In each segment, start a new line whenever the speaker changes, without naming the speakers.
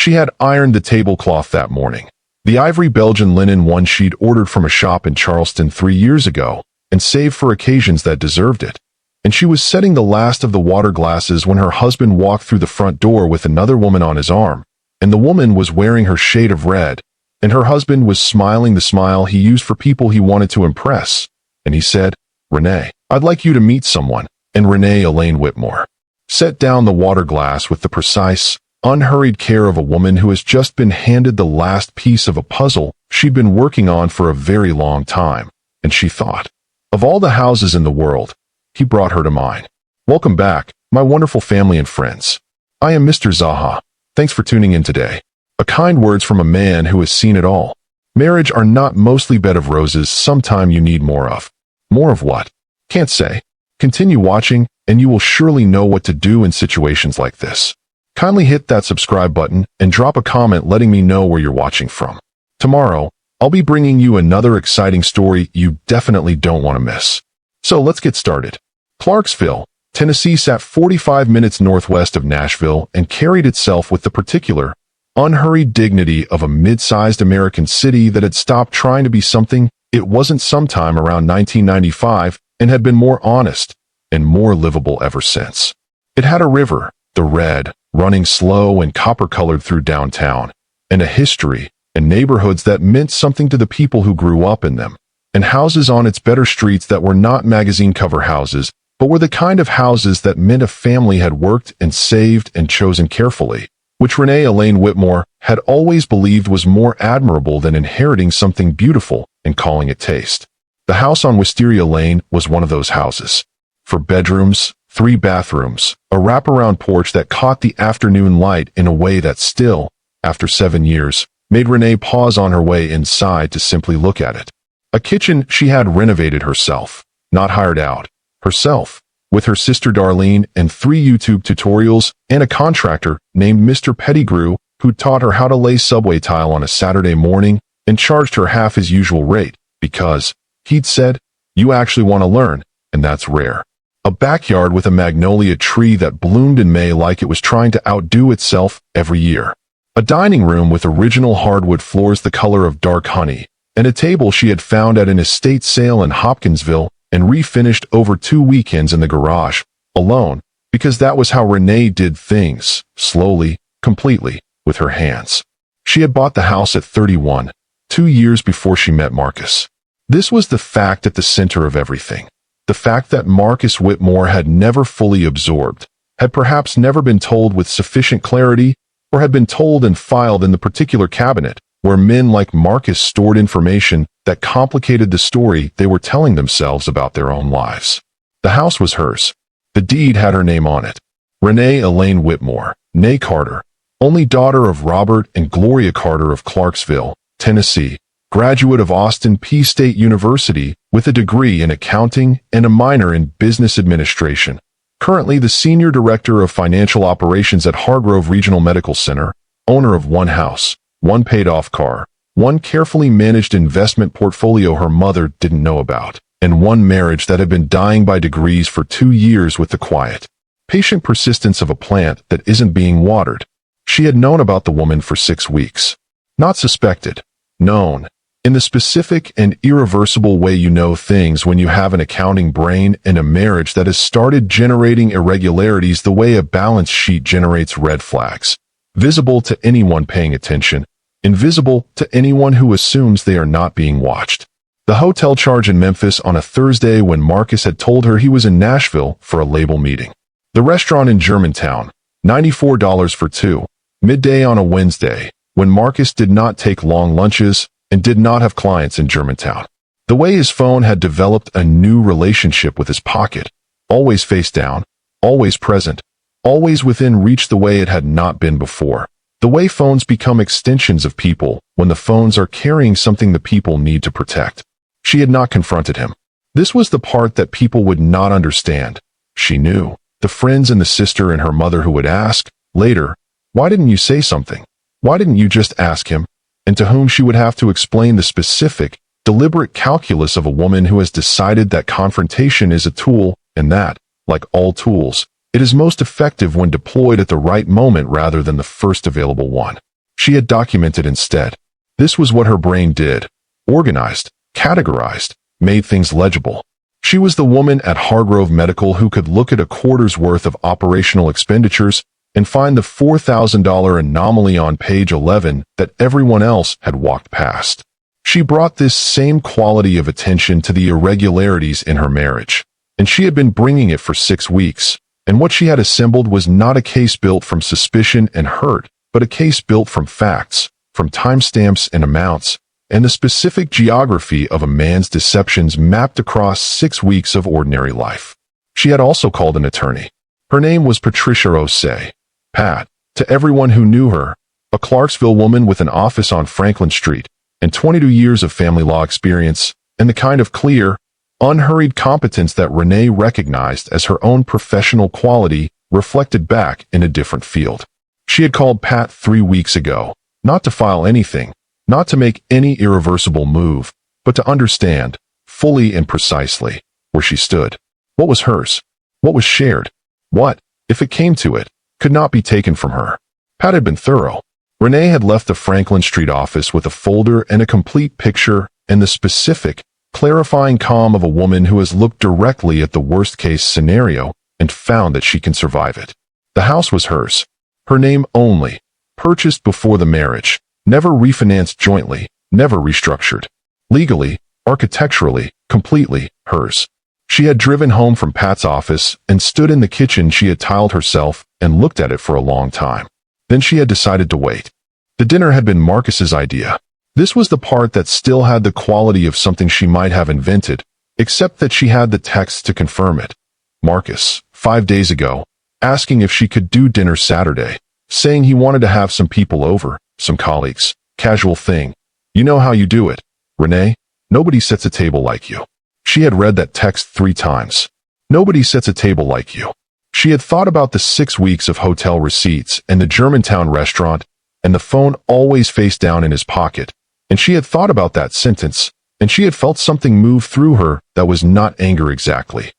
She had ironed the tablecloth that morning. The ivory Belgian linen one she'd ordered from a shop in Charleston 3 years ago, and saved for occasions that deserved it. And she was setting the last of the water glasses when her husband walked through the front door with another woman on his arm, and the woman was wearing her shade of red, and her husband was smiling the smile he used for people he wanted to impress. And he said, "Renee, I'd like you to meet someone." And Renee Elaine Whitmore set down the water glass with the precise, unhurried care of a woman who has just been handed the last piece of a puzzle she'd been working on for a very long time. And she thought, of all the houses in the world, he brought her to mind. Welcome back, my wonderful family and friends. I am Mr. Zaha. Thanks for tuning in today. A kind words from a man who has seen it all. Marriage are not mostly bed of roses. Sometime you need more of. More of what? Can't say. Continue watching, and you will surely know what to do in situations like this. Kindly hit that subscribe button and drop a comment letting me know where you're watching from. Tomorrow, I'll be bringing you another exciting story you definitely don't want to miss. So let's get started. Clarksville, Tennessee sat 45 minutes northwest of Nashville and carried itself with the particular, unhurried dignity of a mid-sized American city that had stopped trying to be something it wasn't sometime around 1995 and had been more honest and more livable ever since. It had a river, the Red, running slow and copper-colored through downtown, and a history and neighborhoods that meant something to the people who grew up in them, and houses on its better streets that were not magazine cover houses, but were the kind of houses that meant a family had worked and saved and chosen carefully, which Renee Elaine Whitmore had always believed was more admirable than inheriting something beautiful and calling it taste. The house on Wisteria Lane was one of those houses. 4 bedrooms, 3 bathrooms, a wraparound porch that caught the afternoon light in a way that still, after 7 years, made Renee pause on her way inside to simply look at it. A kitchen she had renovated herself, not hired out, herself, with her sister Darlene and 3 YouTube tutorials and a contractor named Mr. Pettigrew who taught her how to lay subway tile on a Saturday morning and charged her half his usual rate because, he'd said, you actually want to learn, and that's rare. A backyard with a magnolia tree that bloomed in May like it was trying to outdo itself every year. A dining room with original hardwood floors the color of dark honey, and a table she had found at an estate sale in Hopkinsville and refinished over 2 weekends in the garage, alone, because that was how Renee did things, slowly, completely, with her hands. She had bought the house at 31, 2 years before she met Marcus. This was the fact at the center of everything. The fact that Marcus Whitmore had never fully absorbed, had perhaps never been told with sufficient clarity, or had been told and filed in the particular cabinet, where men like Marcus stored information that complicated the story they were telling themselves about their own lives. The house was hers. The deed had her name on it. Renee Elaine Whitmore, née Carter, only daughter of Robert and Gloria Carter of Clarksville, Tennessee, graduate of Austin Peay State University with a degree in accounting and a minor in business administration. Currently the senior director of financial operations at Hargrove Regional Medical Center, owner of 1 house, 1 paid-off car, 1 carefully managed investment portfolio her mother didn't know about, and 1 marriage that had been dying by degrees for 2 years with the quiet, patient persistence of a plant that isn't being watered. She had known about the woman for 6 weeks. Not suspected. Known. In the specific and irreversible way you know things when you have an accounting brain and a marriage that has started generating irregularities the way a balance sheet generates red flags. Visible to anyone paying attention, invisible to anyone who assumes they are not being watched. The hotel charge in Memphis on a Thursday when Marcus had told her he was in Nashville for a label meeting. The restaurant in Germantown, $94 for 2, midday on a Wednesday, when Marcus did not take long lunches and did not have clients in Germantown. The way his phone had developed a new relationship with his pocket, always face down, always present, always within reach the way it had not been before. The way phones become extensions of people when the phones are carrying something the people need to protect. She had not confronted him. This was the part that people would not understand. She knew. The friends and the sister and her mother who would ask, later, why didn't you say something? Why didn't you just ask him? And to whom she would have to explain the specific, deliberate calculus of a woman who has decided that confrontation is a tool and that, like all tools, it is most effective when deployed at the right moment rather than the first available one. She had documented instead. This was what her brain did. Organized, categorized, made things legible. She was the woman at Hargrove Medical who could look at a quarter's worth of operational expenditures and find the $4,000 anomaly on page 11 that everyone else had walked past. She brought this same quality of attention to the irregularities in her marriage, and she had been bringing it for 6 weeks, and what she had assembled was not a case built from suspicion and hurt, but a case built from facts, from timestamps and amounts, and the specific geography of a man's deceptions mapped across 6 weeks of ordinary life. She had also called an attorney. Her name was Patricia Osei. Pat, to everyone who knew her, a Clarksville woman with an office on Franklin Street, and 22 years of family law experience, and the kind of clear, unhurried competence that Renee recognized as her own professional quality reflected back in a different field. She had called Pat 3 weeks ago, not to file anything, not to make any irreversible move, but to understand, fully and precisely, where she stood. What was hers? What was shared? What, if it came to it, could not be taken from her? Pat had been thorough. Renee had left the Franklin Street office with a folder and a complete picture and the specific, clarifying calm of a woman who has looked directly at the worst-case scenario and found that she can survive it. The house was hers. Her name only. Purchased before the marriage. Never refinanced jointly. Never restructured. Legally, architecturally, completely hers. She had driven home from Pat's office and stood in the kitchen she had tiled herself and looked at it for a long time. Then she had decided to wait. The dinner had been Marcus's idea. This was the part that still had the quality of something she might have invented, except that she had the text to confirm it. Marcus, 5 days ago, asking if she could do dinner Saturday, saying he wanted to have some people over, some colleagues, casual thing. You know how you do it, Renee. Nobody sets a table like you. She had read that text 3 times. Nobody sets a table like you. She had thought about the 6 weeks of hotel receipts and the Germantown restaurant and the phone always face down in his pocket, and she had thought about that sentence, and she had felt something move through her that was not anger exactly.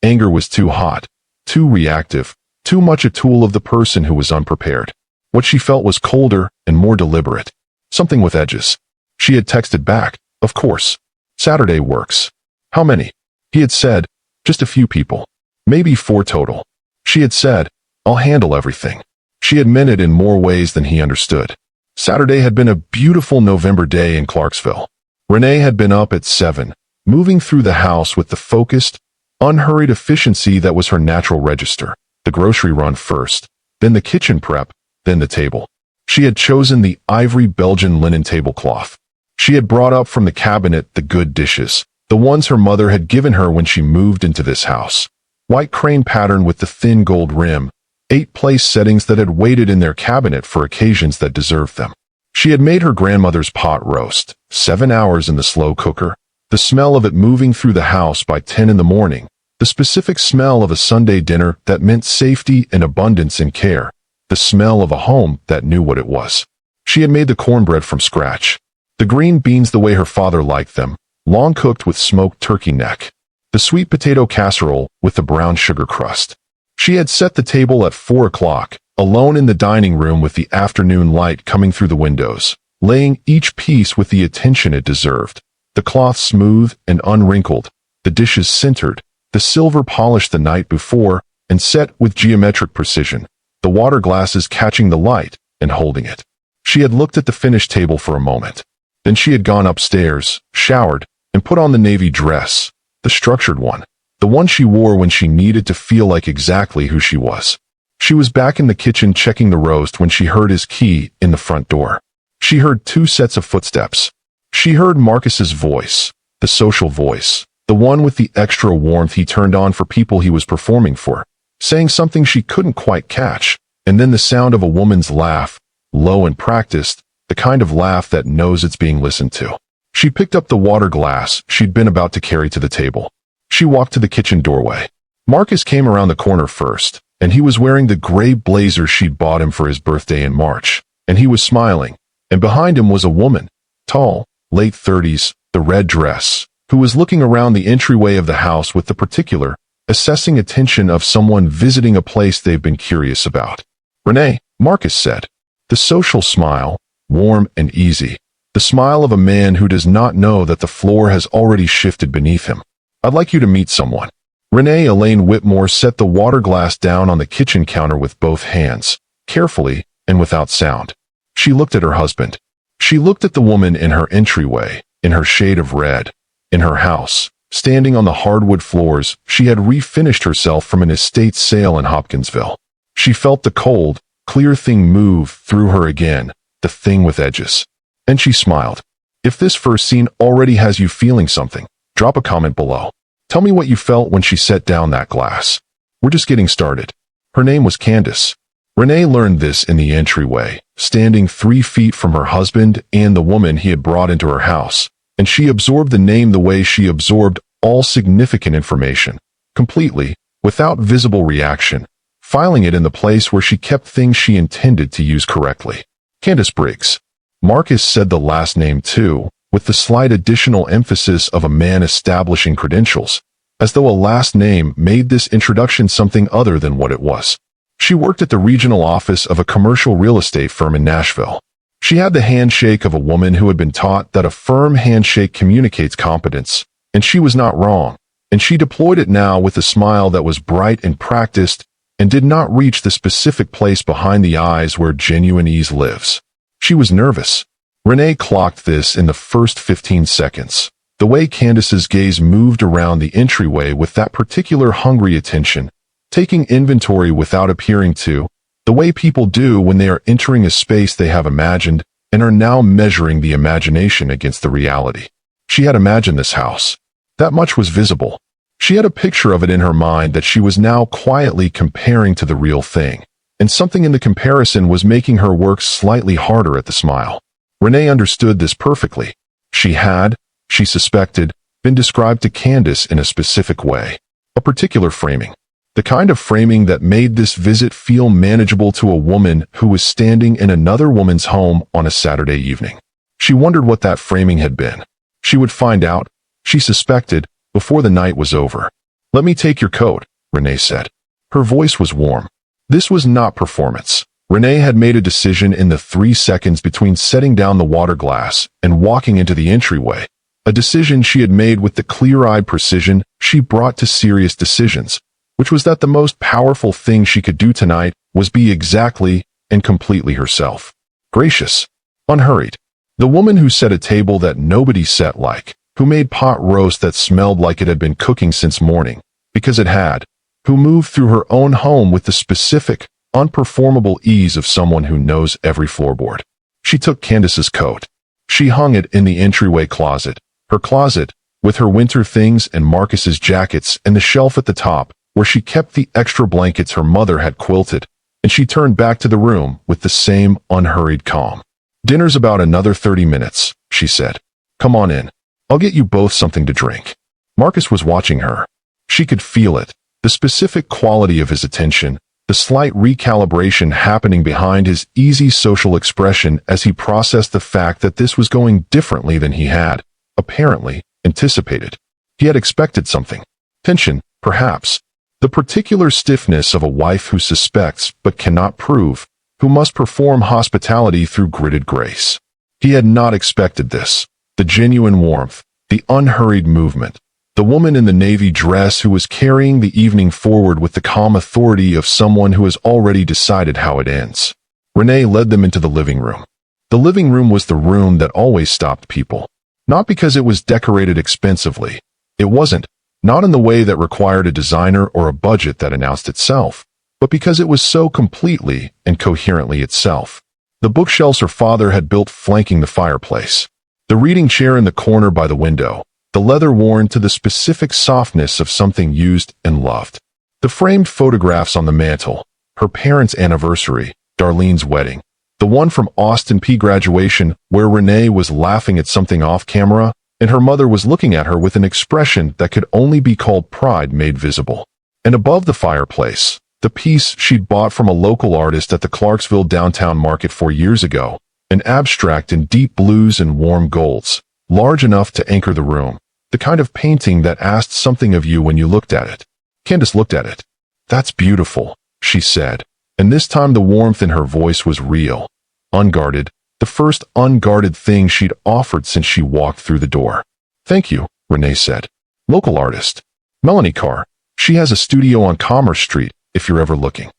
Anger was too hot, too reactive, too much a tool of the person who was unprepared. What she felt was colder and more deliberate. Something with edges. She had texted back, of course. Saturday works. How many? He had said, just a few people. Maybe 4 total. She had said, I'll handle everything. She had meant it in more ways than he understood. Saturday had been a beautiful November day in Clarksville. Renee had been up at 7, moving through the house with the focused, unhurried efficiency that was her natural register. The grocery run first, then the kitchen prep, then the table. She had chosen the ivory Belgian linen tablecloth. She had brought up from the cabinet the good dishes, the ones her mother had given her when she moved into this house. White crane pattern with the thin gold rim, 8 place settings that had waited in their cabinet for occasions that deserved them. She had made her grandmother's pot roast, 7 hours in the slow cooker, the smell of it moving through the house by 10 in the morning, the specific smell of a Sunday dinner that meant safety and abundance and care, the smell of a home that knew what it was. She had made the cornbread from scratch, the green beans the way her father liked them, long cooked with smoked turkey neck, the sweet potato casserole with the brown sugar crust. She had set the table at 4 o'clock, alone in the dining room with the afternoon light coming through the windows, laying each piece with the attention it deserved. The cloth smooth and unwrinkled, the dishes centered, the silver polished the night before and set with geometric precision, the water glasses catching the light and holding it. She had looked at the finished table for a moment. Then she had gone upstairs, showered, and put on the navy dress, the structured one, the one she wore when she needed to feel like exactly who she was. She was back in the kitchen checking the roast when she heard his key in the front door. She heard 2 sets of footsteps. She heard Marcus's voice, the social voice, the one with the extra warmth he turned on for people he was performing for, saying something she couldn't quite catch, and then the sound of a woman's laugh, low and practiced, the kind of laugh that knows it's being listened to. She picked up the water glass she'd been about to carry to the table. She walked to the kitchen doorway. Marcus came around the corner first, and he was wearing the gray blazer she'd bought him for his birthday in March, and he was smiling, and behind him was a woman, tall, late 30s, the red dress, who was looking around the entryway of the house with the particular, assessing attention of someone visiting a place they've been curious about. Renee, Marcus said. The social smile, warm and easy. The smile of a man who does not know that the floor has already shifted beneath him. I'd like you to meet someone. Renee Elaine Whitmore set the water glass down on the kitchen counter with both hands, carefully and without sound. She looked at her husband. She looked at the woman in her entryway, in her shade of red, in her house. Standing on the hardwood floors, she had refinished herself from an estate sale in Hopkinsville. She felt the cold, clear thing move through her again, the thing with edges. And she smiled. If this first scene already has you feeling something, drop a comment below. Tell me what you felt when she set down that glass. We're just getting started. Her name was Candace. Renee learned this in the entryway, standing 3 feet from her husband and the woman he had brought into her house, and she absorbed the name the way she absorbed all significant information, completely, without visible reaction, filing it in the place where she kept things she intended to use correctly. Candace Briggs. Marcus said the last name too, with the slight additional emphasis of a man establishing credentials, as though a last name made this introduction something other than what it was. She worked at the regional office of a commercial real estate firm in Nashville. She had the handshake of a woman who had been taught that a firm handshake communicates competence, and she was not wrong, and she deployed it now with a smile that was bright and practiced and did not reach the specific place behind the eyes where genuine ease lives. She was nervous. Renee clocked this in the first 15 seconds. The way Candace's gaze moved around the entryway with that particular hungry attention, taking inventory without appearing to, the way people do when they are entering a space they have imagined and are now measuring the imagination against the reality. She had imagined this house. That much was visible. She had a picture of it in her mind that she was now quietly comparing to the real thing, and something in the comparison was making her work slightly harder at the smile. Renee understood this perfectly. She had, she suspected, been described to Candace in a specific way, a particular framing. The kind of framing that made this visit feel manageable to a woman who was standing in another woman's home on a Saturday evening. She wondered what that framing had been. She would find out, she suspected, before the night was over. "Let me take your coat," Renee said. Her voice was warm. This was not performance. Renee had made a decision in the 3 seconds between setting down the water glass and walking into the entryway, a decision she had made with the clear-eyed precision she brought to serious decisions, which was that the most powerful thing she could do tonight was be exactly and completely herself. Gracious. Unhurried. The woman who set a table that nobody set like, who made pot roast that smelled like it had been cooking since morning, because it had, who moved through her own home with the specific, unperformable ease of someone who knows every floorboard. She took Candace's coat. She hung it in the entryway closet, her closet, with her winter things and Marcus's jackets and the shelf at the top, where she kept the extra blankets her mother had quilted, and she turned back to the room with the same unhurried calm. "Dinner's about another 30 minutes, she said. "Come on in. I'll get you both something to drink." Marcus was watching her. She could feel it, the specific quality of his attention, the slight recalibration happening behind his easy social expression as he processed the fact that this was going differently than he had, apparently, anticipated. He had expected something. Tension, perhaps. The particular stiffness of a wife who suspects but cannot prove, who must perform hospitality through gritted grace. He had not expected this. The genuine warmth, the unhurried movement, the woman in the navy dress who was carrying the evening forward with the calm authority of someone who has already decided how it ends. Renee led them into the living room. The living room was the room that always stopped people. Not because it was decorated expensively. It wasn't. Not in the way that required a designer or a budget that announced itself, but because it was so completely and coherently itself. The bookshelves her father had built flanking the fireplace. The reading chair in the corner by the window. The leather worn to the specific softness of something used and loved. The framed photographs on the mantel. Her parents' anniversary, Darlene's wedding. The one from Austin P graduation where Renee was laughing at something off camera, and her mother was looking at her with an expression that could only be called pride made visible. And above the fireplace, the piece she'd bought from a local artist at the Clarksville downtown market 4 years ago, an abstract in deep blues and warm golds, large enough to anchor the room, the kind of painting that asked something of you when you looked at it. Candace looked at it. "That's beautiful," she said, and this time the warmth in her voice was real, unguarded, the first unguarded thing she'd offered since she walked through the door. "Thank you," Renee said. "Local artist. Melanie Carr. She has a studio on Commerce Street, if you're ever looking."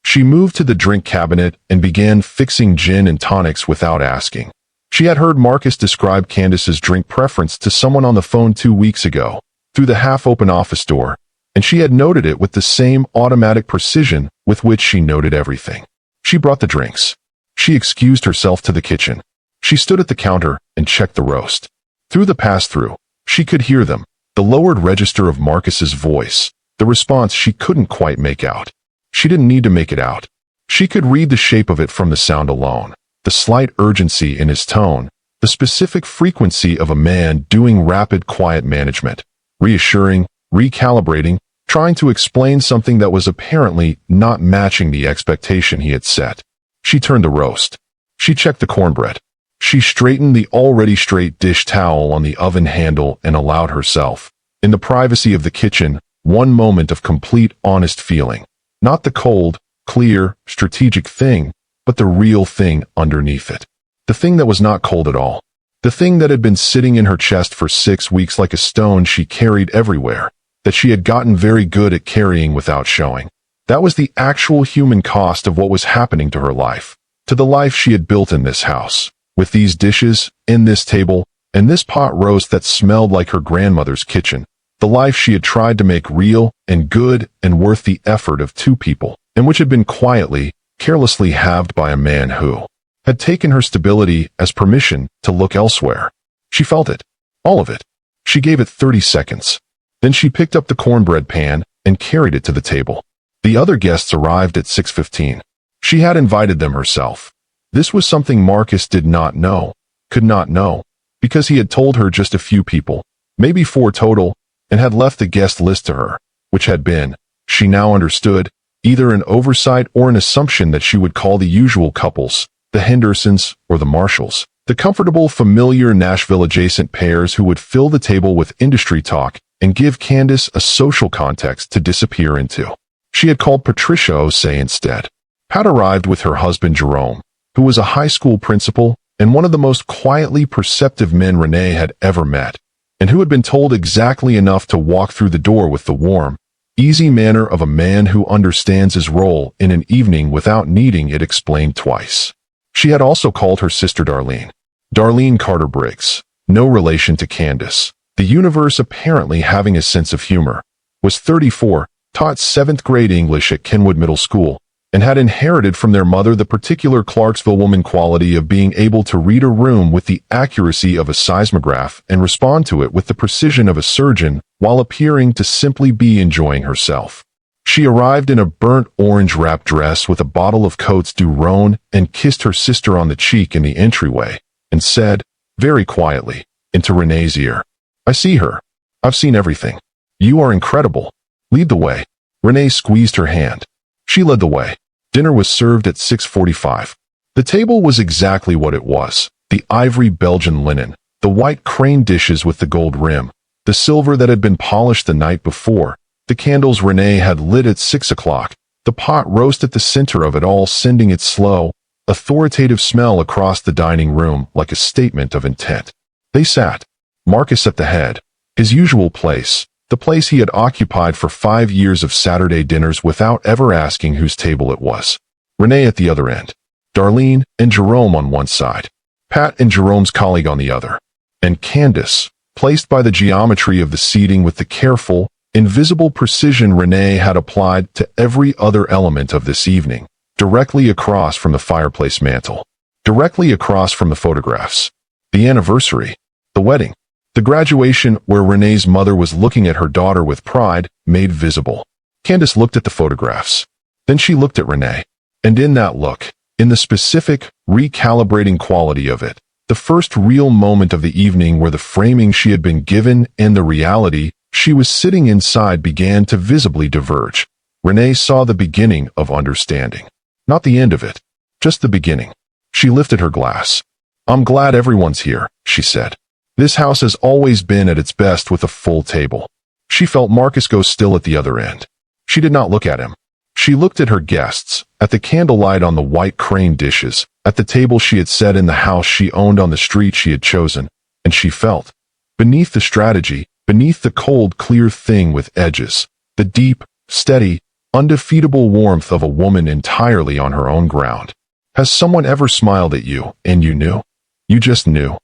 She moved to the drink cabinet and began fixing gin and tonics without asking. She had heard Marcus describe Candace's drink preference to someone on the phone 2 weeks ago, through the half-open office door, and she had noted it with the same automatic precision with which she noted everything. She brought the drinks. She excused herself to the kitchen. She stood at the counter and checked the roast. Through the pass-through, she could hear them, the lowered register of Marcus's voice, the response she couldn't quite make out. She didn't need to make it out. She could read the shape of it from the sound alone, the slight urgency in his tone, the specific frequency of a man doing rapid quiet management, reassuring, recalibrating, trying to explain something that was apparently not matching the expectation he had set. She turned the roast. She checked the cornbread. She straightened the already straight dish towel on the oven handle and allowed herself, in the privacy of the kitchen, one moment of complete honest feeling. Not the cold, clear, strategic thing, but the real thing underneath it. The thing that was not cold at all. The thing that had been sitting in her chest for 6 weeks like a stone she carried everywhere, that she had gotten very good at carrying without showing. That was the actual human cost of what was happening to her life, to the life she had built in this house, with these dishes, in this table, and this pot roast that smelled like her grandmother's kitchen, the life she had tried to make real and good and worth the effort of 2 people, and which had been quietly, carelessly halved by a man who had taken her stability as permission to look elsewhere. She felt it. All of it. She gave it 30 seconds. Then she picked up the cornbread pan and carried it to the table. The other guests arrived at 6:15. She had invited them herself. This was something Marcus did not know, could not know, because he had told her just a few people, maybe 4 total, and had left the guest list to her, which had been, she now understood, either an oversight or an assumption that she would call the usual couples, the Hendersons or the Marshalls, the comfortable, familiar Nashville-adjacent pairs who would fill the table with industry talk and give Candace a social context to disappear into. She had called Patricia Osei instead. Pat arrived with her husband Jerome, who was a high school principal and one of the most quietly perceptive men Renee had ever met, and who had been told exactly enough to walk through the door with the warm, easy manner of a man who understands his role in an evening without needing it explained twice. She had also called her sister Darlene. Darlene Carter Briggs, no relation to Candace, the universe apparently having a sense of humor, was 34, taught 7th grade English at Kenwood Middle School, and had inherited from their mother the particular Clarksville woman quality of being able to read a room with the accuracy of a seismograph and respond to it with the precision of a surgeon while appearing to simply be enjoying herself. She arrived in a burnt orange wrap dress with a bottle of Coats du Rhone and kissed her sister on the cheek in the entryway, and said, very quietly, into Renee's ear, "I see her. I've seen everything. You are incredible. Lead the way." Renee squeezed her hand. She led the way. Dinner was served at 6:45. The table was exactly what it was, the ivory Belgian linen, the white crane dishes with the gold rim, the silver that had been polished the night before, the candles Renee had lit at 6 o'clock, the pot roast at the center of it all sending its slow, authoritative smell across the dining room like a statement of intent. They sat. Marcus at the head, his usual place, the place he had occupied for 5 years of Saturday dinners without ever asking whose table it was. Renee at the other end. Darlene and Jerome on one side. Pat and Jerome's colleague on the other. And Candace, placed by the geometry of the seating with the careful, invisible precision Renee had applied to every other element of this evening, directly across from the fireplace mantel, directly across from the photographs, the anniversary, the wedding, the graduation where Renee's mother was looking at her daughter with pride made visible. Candace looked at the photographs. Then she looked at Renee. And in that look, in the specific, recalibrating quality of it, the first real moment of the evening where the framing she had been given and the reality she was sitting inside began to visibly diverge. Renee saw the beginning of understanding. Not the end of it, just the beginning. She lifted her glass. "I'm glad everyone's here," she said. "This house has always been at its best with a full table." She felt Marcus go still at the other end. She did not look at him. She looked at her guests, at the candlelight on the white crane dishes, At the table she had sat in the house she owned on the street she had chosen, and she felt, beneath the strategy, beneath the cold, clear thing with edges, the deep, steady, undefeatable warmth of a woman entirely on her own ground. Has someone ever smiled at you, and you knew? You just knew.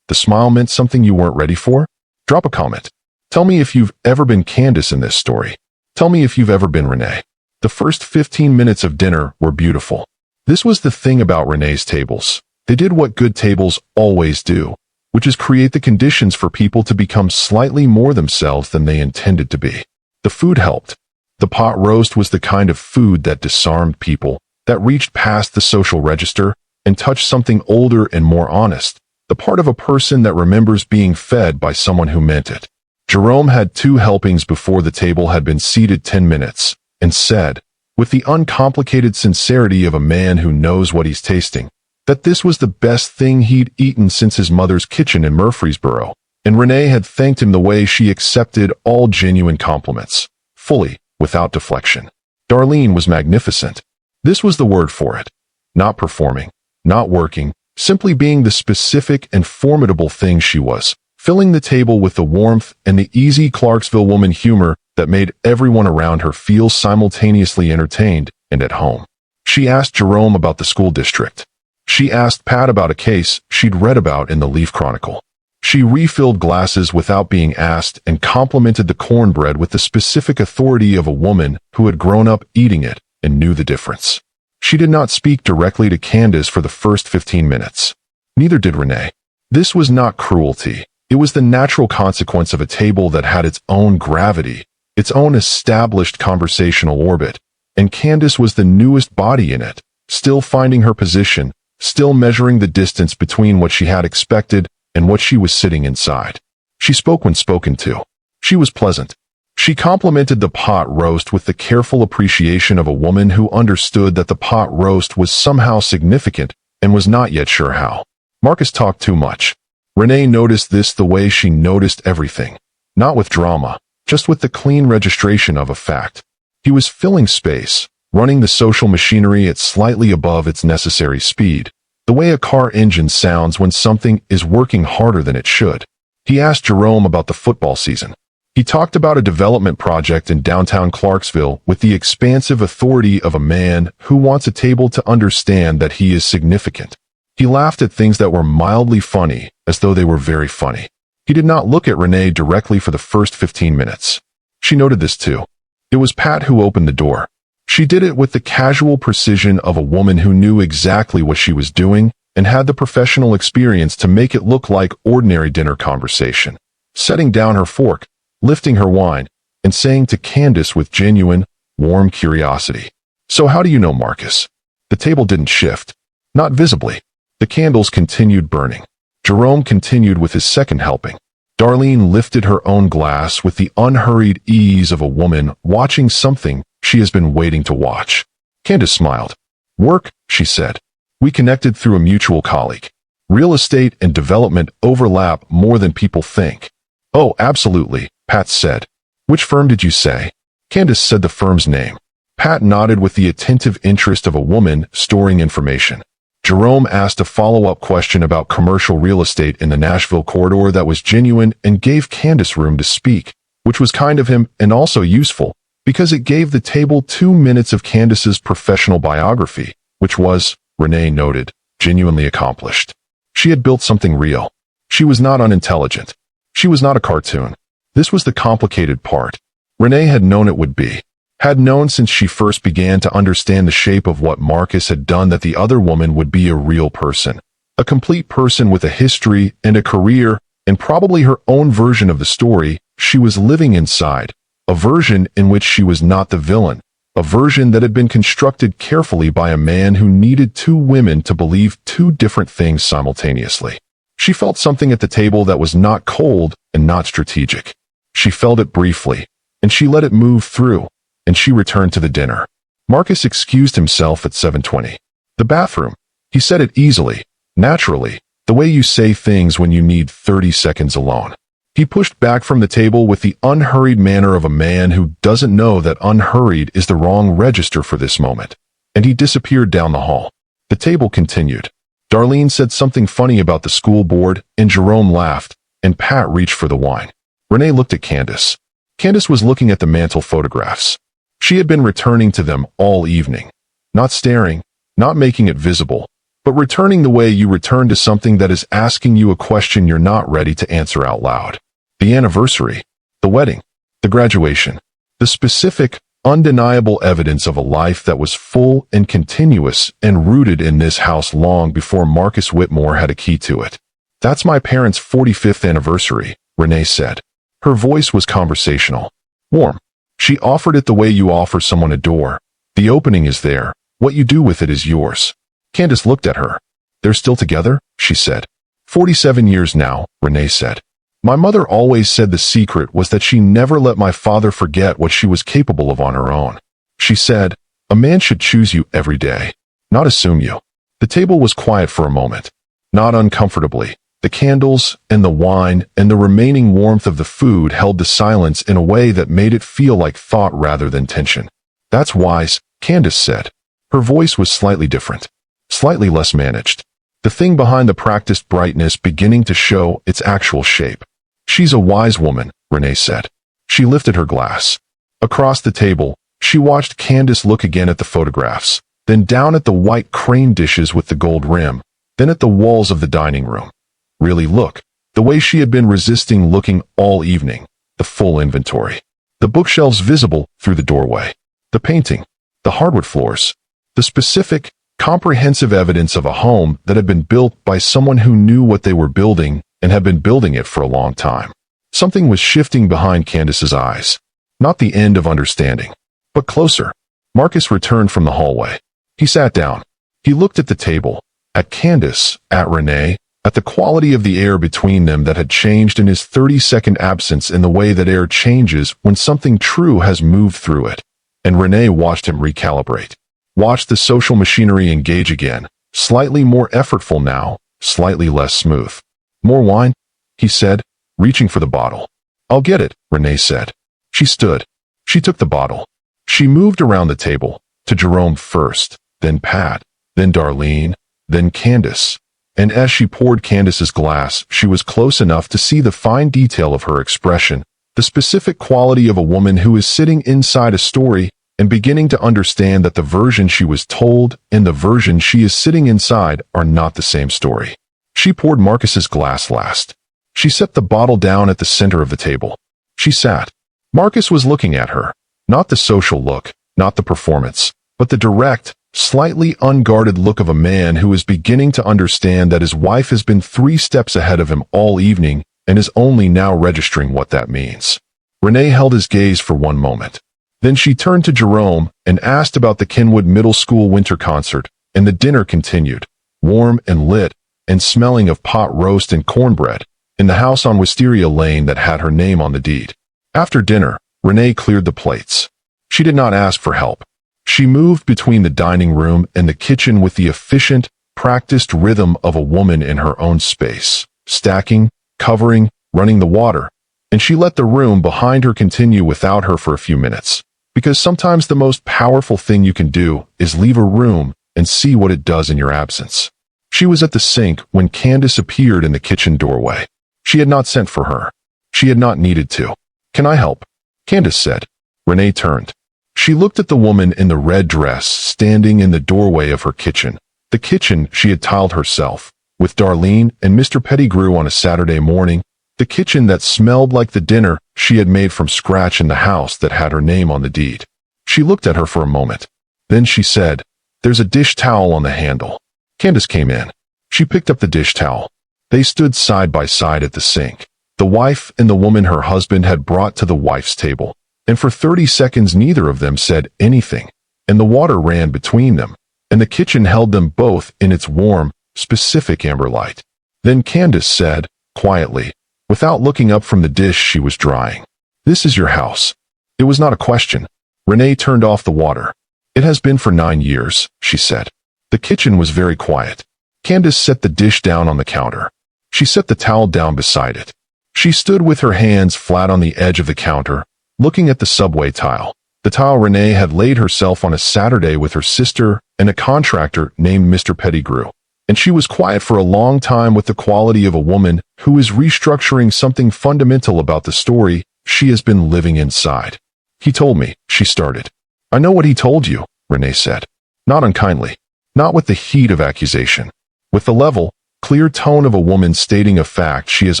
The smile meant something you weren't ready for? Drop a comment. Tell me if you've ever been Candace in this story. Tell me if you've ever been Renee. The first 15 minutes of dinner were beautiful. This was the thing about Renee's tables. They did what good tables always do, which is create the conditions for people to become slightly more themselves than they intended to be. The food helped. The pot roast was the kind of food that disarmed people, that reached past the social register and touched something older and more honest, the part of a person that remembers being fed by someone who meant it. Jerome had 2 helpings before the table had been seated 10 minutes, and said, with the uncomplicated sincerity of a man who knows what he's tasting, that this was the best thing he'd eaten since his mother's kitchen in Murfreesboro, and Renee had thanked him the way she accepted all genuine compliments, fully, without deflection. Darlene was magnificent. This was the word for it. Not performing, not working, simply being the specific and formidable thing she was, filling the table with the warmth and the easy Clarksville woman humor that made everyone around her feel simultaneously entertained and at home. She asked Jerome about the school district. She asked Pat about a case she'd read about in the Leaf Chronicle. She refilled glasses without being asked and complimented the cornbread with the specific authority of a woman who had grown up eating it and knew the difference. She did not speak directly to Candace for the first 15 minutes. Neither did Renee. This was not cruelty. It was the natural consequence of a table that had its own gravity, its own established conversational orbit, and Candace was the newest body in it, still finding her position, still measuring the distance between what she had expected and what she was sitting inside. She spoke when spoken to. She was pleasant. She complimented the pot roast with the careful appreciation of a woman who understood that the pot roast was somehow significant and was not yet sure how. Marcus talked too much. Renee noticed this the way she noticed everything. Not with drama, just with the clean registration of a fact. He was filling space, running the social machinery at slightly above its necessary speed, the way a car engine sounds when something is working harder than it should. He asked Jerome about the football season. He talked about a development project in downtown Clarksville with the expansive authority of a man who wants a table to understand that he is significant. He laughed at things that were mildly funny, as though they were very funny. He did not look at Renee directly for the first 15 minutes. She noted this too. It was Pat who opened the door. She did it with the casual precision of a woman who knew exactly what she was doing and had the professional experience to make it look like ordinary dinner conversation. Setting down her fork, lifting her wine, and saying to Candace with genuine, warm curiosity, "So how do you know Marcus?" The table didn't shift. Not visibly. The candles continued burning. Jerome continued with his second helping. Darlene lifted her own glass with the unhurried ease of a woman watching something she has been waiting to watch. Candace smiled. "Work," she said. "We connected through a mutual colleague. Real estate and development overlap more than people think." "Oh, absolutely," Pat said. "Which firm did you say?" Candace said the firm's name. Pat nodded with the attentive interest of a woman storing information. Jerome asked a follow-up question about commercial real estate in the Nashville corridor that was genuine and gave Candace room to speak, which was kind of him and also useful, because it gave the table 2 minutes of Candace's professional biography, which was, Renee noted, genuinely accomplished. She had built something real. She was not unintelligent. She was not a cartoon. This was the complicated part. Renee had known it would be. Had known since she first began to understand the shape of what Marcus had done that the other woman would be a real person. A complete person with a history and a career and probably her own version of the story she was living inside. A version in which she was not the villain. A version that had been constructed carefully by a man who needed 2 women to believe 2 different things simultaneously. She felt something at the table that was not cold and not strategic. She felt it briefly, and she let it move through, and she returned to the dinner. Marcus excused himself at 7:20. The bathroom. He said it easily, naturally, the way you say things when you need 30 seconds alone. He pushed back from the table with the unhurried manner of a man who doesn't know that unhurried is the wrong register for this moment, and he disappeared down the hall. The table continued. Darlene said something funny about the school board, and Jerome laughed, and Pat reached for the wine. Renee looked at Candace. Candace was looking at the mantle photographs. She had been returning to them all evening. Not staring, not making it visible, but returning the way you return to something that is asking you a question you're not ready to answer out loud. The anniversary, the wedding, the graduation, the specific, undeniable evidence of a life that was full and continuous and rooted in this house long before Marcus Whitmore had a key to it. That's my parents' 45th anniversary, Renee said. Her voice was conversational, warm. She offered it the way you offer someone a door. The opening is there. What you do with it is yours. Candace looked at her. They're still together? She said. 47 years now, Renee said. My mother always said the secret was that she never let my father forget what she was capable of on her own. She said, a man should choose you every day, not assume you. The table was quiet for a moment, not uncomfortably. The candles and the wine and the remaining warmth of the food held the silence in a way that made it feel like thought rather than tension. That's wise, Candace said. Her voice was slightly different, slightly less managed. The thing behind the practiced brightness beginning to show its actual shape. She's a wise woman, Renee said. She lifted her glass. Across the table, she watched Candace look again at the photographs, then down at the white crane dishes with the gold rim, then at the walls of the dining room. Really look, the way she had been resisting looking all evening, the full inventory. The bookshelves visible through the doorway. The painting. The hardwood floors. The specific, comprehensive evidence of a home that had been built by someone who knew what they were building and had been building it for a long time. Something was shifting behind Candace's eyes. Not the end of understanding, but closer. Marcus returned from the hallway. He sat down. He looked at the table, at Candace, at Renee, at the quality of the air between them that had changed in his 30-second absence in the way that air changes when something true has moved through it. And Renee watched him recalibrate. Watched the social machinery engage again, slightly more effortful now, slightly less smooth. More wine? He said, reaching for the bottle. I'll get it, Renee said. She stood. She took the bottle. She moved around the table, to Jerome first, then Pat, then Darlene, then Candace. And as she poured Candace's glass, she was close enough to see the fine detail of her expression, the specific quality of a woman who is sitting inside a story and beginning to understand that the version she was told and the version she is sitting inside are not the same story. She poured Marcus's glass last. She set the bottle down at the center of the table. She sat. Marcus was looking at her. Not the social look, not the performance, but the direct, slightly unguarded look of a man who is beginning to understand that his wife has been 3 steps ahead of him all evening and is only now registering what that means. Renee held his gaze for one moment. Then she turned to Jerome and asked about the Kenwood Middle School winter concert, and the dinner continued, warm and lit, and smelling of pot roast and cornbread, in the house on Wisteria Lane that had her name on the deed. After dinner, Renee cleared the plates. She did not ask for help. She moved between the dining room and the kitchen with the efficient, practiced rhythm of a woman in her own space, stacking, covering, running the water, and she let the room behind her continue without her for a few minutes, because sometimes the most powerful thing you can do is leave a room and see what it does in your absence. She was at the sink when Candace appeared in the kitchen doorway. She had not sent for her. She had not needed to. Can I help? Candace said. Renee turned. She looked at the woman in the red dress standing in the doorway of her kitchen, the kitchen she had tiled herself, with Darlene and Mr. Pettigrew on a Saturday morning, the kitchen that smelled like the dinner she had made from scratch in the house that had her name on the deed. She looked at her for a moment. Then she said, "There's a dish towel on the handle." Candace came in. She picked up the dish towel. They stood side by side at the sink, the wife and the woman her husband had brought to the wife's table. And for 30 seconds neither of them said anything, and the water ran between them, and the kitchen held them both in its warm, specific amber light. Then Candace said, quietly, without looking up from the dish she was drying, "This is your house." It was not a question. Renee turned off the water. "It has been for 9 years," she said. The kitchen was very quiet. Candace set the dish down on the counter. She set the towel down beside it. She stood with her hands flat on the edge of the counter, looking at the subway tile, the tile Renee had laid herself on a Saturday with her sister and a contractor named Mr. Pettigrew. And she was quiet for a long time with the quality of a woman who is restructuring something fundamental about the story she has been living inside. He told me, she started. I know what he told you, Renee said. Not unkindly. Not with the heat of accusation. With the level, clear tone of a woman stating a fact she has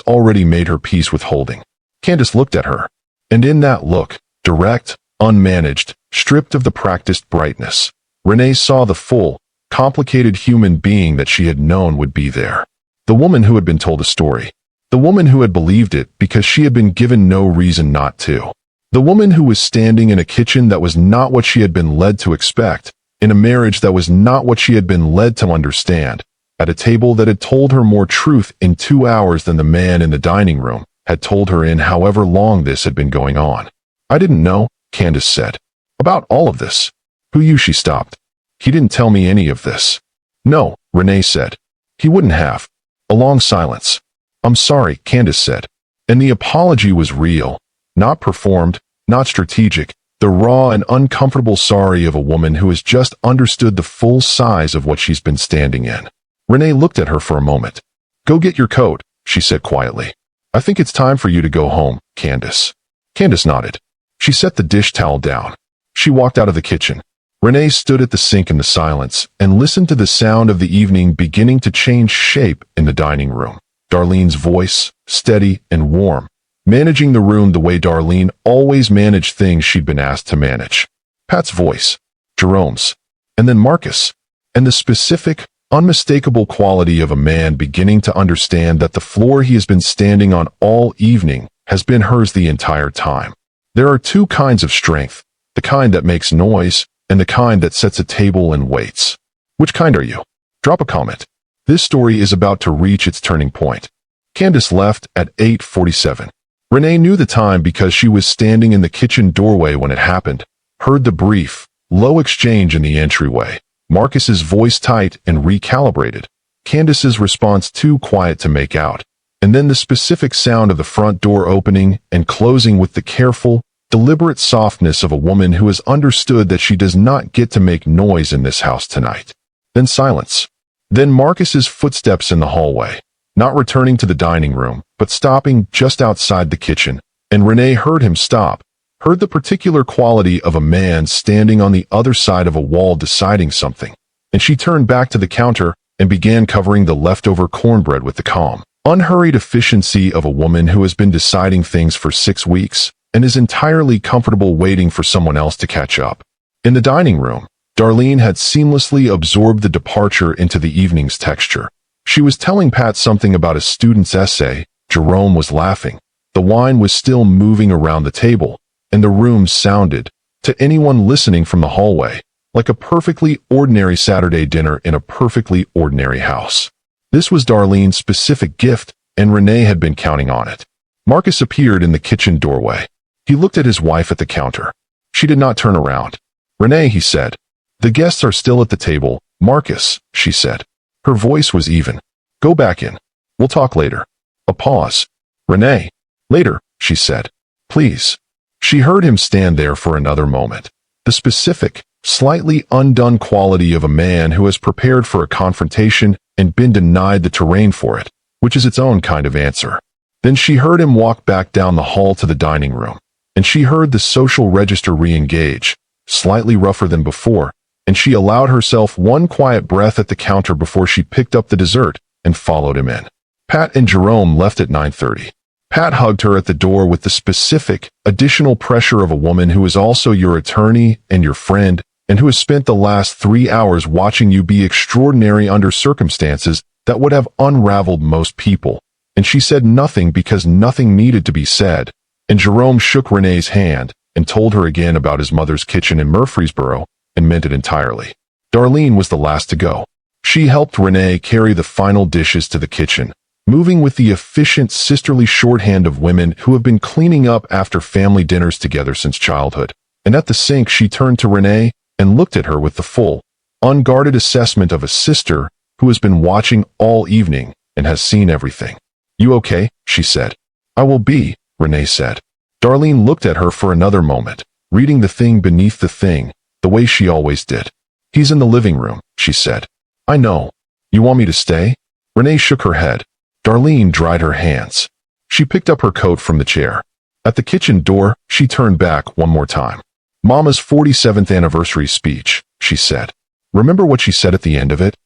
already made her peace with holding. Candace looked at her. And in that look, direct, unmanaged, stripped of the practiced brightness, Renee saw the full, complicated human being that she had known would be there. The woman who had been told a story. The woman who had believed it because she had been given no reason not to. The woman who was standing in a kitchen that was not what she had been led to expect, in a marriage that was not what she had been led to understand, at a table that had told her more truth in 2 hours than the man in the dining room had told her in however long this had been going on. I didn't know, Candace said. About all of this. Who you? She stopped. He didn't tell me any of this. No, Renee said. He wouldn't have. A long silence. I'm sorry, Candace said. And the apology was real, not performed, not strategic, the raw and uncomfortable sorry of a woman who has just understood the full size of what she's been standing in. Renee looked at her for a moment. Go get your coat, she said quietly. I think it's time for you to go home, Candace. Candace nodded. She set the dish towel down. She walked out of the kitchen. Renee stood at the sink in the silence and listened to the sound of the evening beginning to change shape in the dining room. Darlene's voice, steady and warm, managing the room the way Darlene always managed things she'd been asked to manage. Pat's voice, Jerome's, and then Marcus, and the specific, unmistakable quality of a man beginning to understand that the floor he has been standing on all evening has been hers the entire time. There are two kinds of strength, the kind that makes noise and the kind that sets a table and waits. Which kind are you? Drop a comment. This story is about to reach its turning point. Candace left at 8:47. Renee knew the time because she was standing in the kitchen doorway when it happened, heard the brief, low exchange in the entryway, Marcus's voice tight and recalibrated, Candace's response too quiet to make out, and then the specific sound of the front door opening and closing with the careful, deliberate softness of a woman who has understood that she does not get to make noise in this house tonight. Then silence. Then Marcus's footsteps in the hallway, not returning to the dining room, but stopping just outside the kitchen, and Renee heard him stop, heard the particular quality of a man standing on the other side of a wall deciding something, and she turned back to the counter and began covering the leftover cornbread with the calm, unhurried efficiency of a woman who has been deciding things for 6 weeks and is entirely comfortable waiting for someone else to catch up. In the dining room, Darlene had seamlessly absorbed the departure into the evening's texture. She was telling Pat something about a student's essay. Jerome was laughing. The wine was still moving around the table, and the room sounded, to anyone listening from the hallway, like a perfectly ordinary Saturday dinner in a perfectly ordinary house. This was Darlene's specific gift, and Renee had been counting on it. Marcus appeared in the kitchen doorway. He looked at his wife at the counter. She did not turn around. Renee, he said. The guests are still at the table. Marcus, she said. Her voice was even. Go back in. We'll talk later. A pause. Renee. Later, she said. Please. She heard him stand there for another moment. The specific, slightly undone quality of a man who has prepared for a confrontation and been denied the terrain for it, which is its own kind of answer. Then she heard him walk back down the hall to the dining room, and she heard the social register re-engage, slightly rougher than before, and she allowed herself one quiet breath at the counter before she picked up the dessert and followed him in. Pat and Jerome left at 9:30. Pat hugged her at the door with the specific, additional pressure of a woman who is also your attorney and your friend, and who has spent the last 3 hours watching you be extraordinary under circumstances that would have unraveled most people. And she said nothing because nothing needed to be said, and Jerome shook Renee's hand and told her again about his mother's kitchen in Murfreesboro and meant it entirely. Darlene was the last to go. She helped Renee carry the final dishes to the kitchen, moving with the efficient sisterly shorthand of women who have been cleaning up after family dinners together since childhood. And at the sink she turned to Renee and looked at her with the full, unguarded assessment of a sister who has been watching all evening and has seen everything. You okay? She said. I will be, Renee said. Darlene looked at her for another moment, reading the thing beneath the thing, the way she always did. He's in the living room, she said. I know. You want me to stay? Renee shook her head. Darlene dried her hands. She picked up her coat from the chair. At the kitchen door, she turned back one more time. Mama's 47th anniversary speech, she said. Remember what she said at the end of it?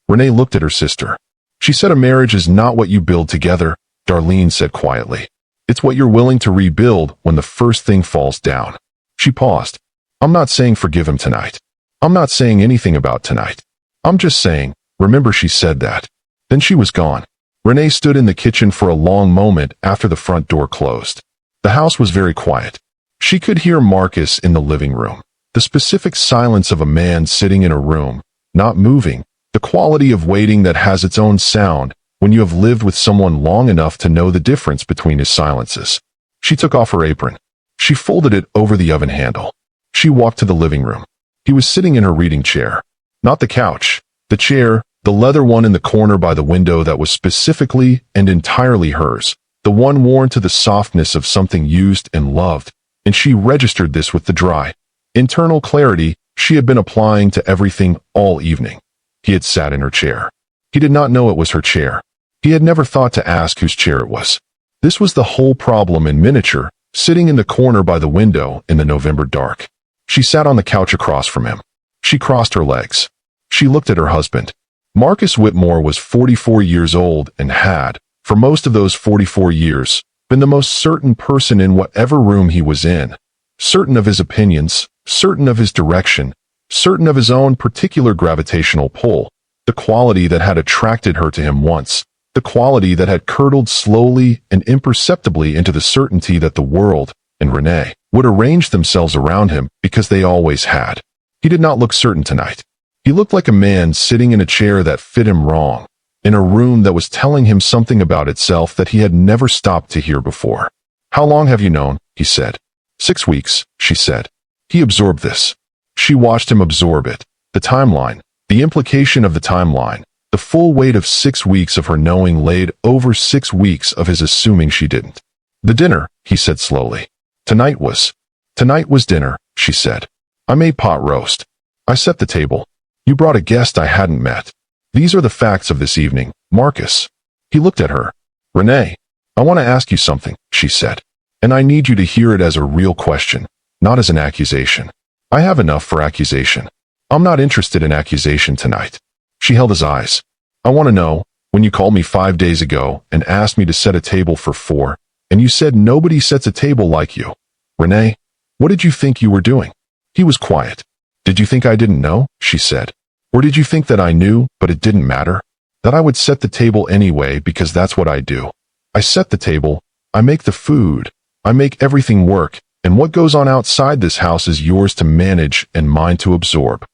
Renee looked at her sister. She said a marriage is not what you build together, Darlene said quietly. It's what you're willing to rebuild when the first thing falls down. She paused. I'm not saying forgive him tonight. I'm not saying anything about tonight. I'm just saying, remember she said that. Then she was gone. Renee stood in the kitchen for a long moment after the front door closed. The house was very quiet. She could hear Marcus in the living room. The specific silence of a man sitting in a room, not moving. The quality of waiting that has its own sound when you have lived with someone long enough to know the difference between his silences. She took off her apron. She folded it over the oven handle. She walked to the living room. He was sitting in her reading chair. Not the couch. The chair, the leather one in the corner by the window that was specifically and entirely hers. The one worn to the softness of something used and loved. And she registered this with the dry, internal clarity she had been applying to everything all evening. He had sat in her chair. He did not know it was her chair. He had never thought to ask whose chair it was. This was the whole problem in miniature, sitting in the corner by the window in the November dark. She sat on the couch across from him. She crossed her legs. She looked at her husband. Marcus Whitmore was 44 years old and had, for most of those 44 years, been the most certain person in whatever room he was in. Certain of his opinions, certain of his direction, certain of his own particular gravitational pull, the quality that had attracted her to him once, the quality that had curdled slowly and imperceptibly into the certainty that the world, and Renee, would arrange themselves around him because they always had. He did not look certain tonight. He looked like a man sitting in a chair that fit him wrong, in a room that was telling him something about itself that he had never stopped to hear before. How long have you known? He said. 6 weeks, she said. He absorbed this. She watched him absorb it. The timeline, the implication of the timeline, the full weight of 6 weeks of her knowing laid over 6 weeks of his assuming she didn't. The dinner, he said slowly. Tonight was dinner, she said. I made pot roast. I set the table. You brought a guest I hadn't met. These are the facts of this evening, Marcus. He looked at her. Renee, I want to ask you something, she said. And I need you to hear it as a real question, not as an accusation. I have enough for accusation. I'm not interested in accusation tonight. She held his eyes. I want to know, when you called me 5 days ago and asked me to set a table for 4, and you said nobody sets a table like you. Renee, what did you think you were doing? He was quiet. Did you think I didn't know? She said. Or did you think that I knew, but it didn't matter? That I would set the table anyway because that's what I do. I set the table, I make the food, I make everything work, and what goes on outside this house is yours to manage and mine to absorb.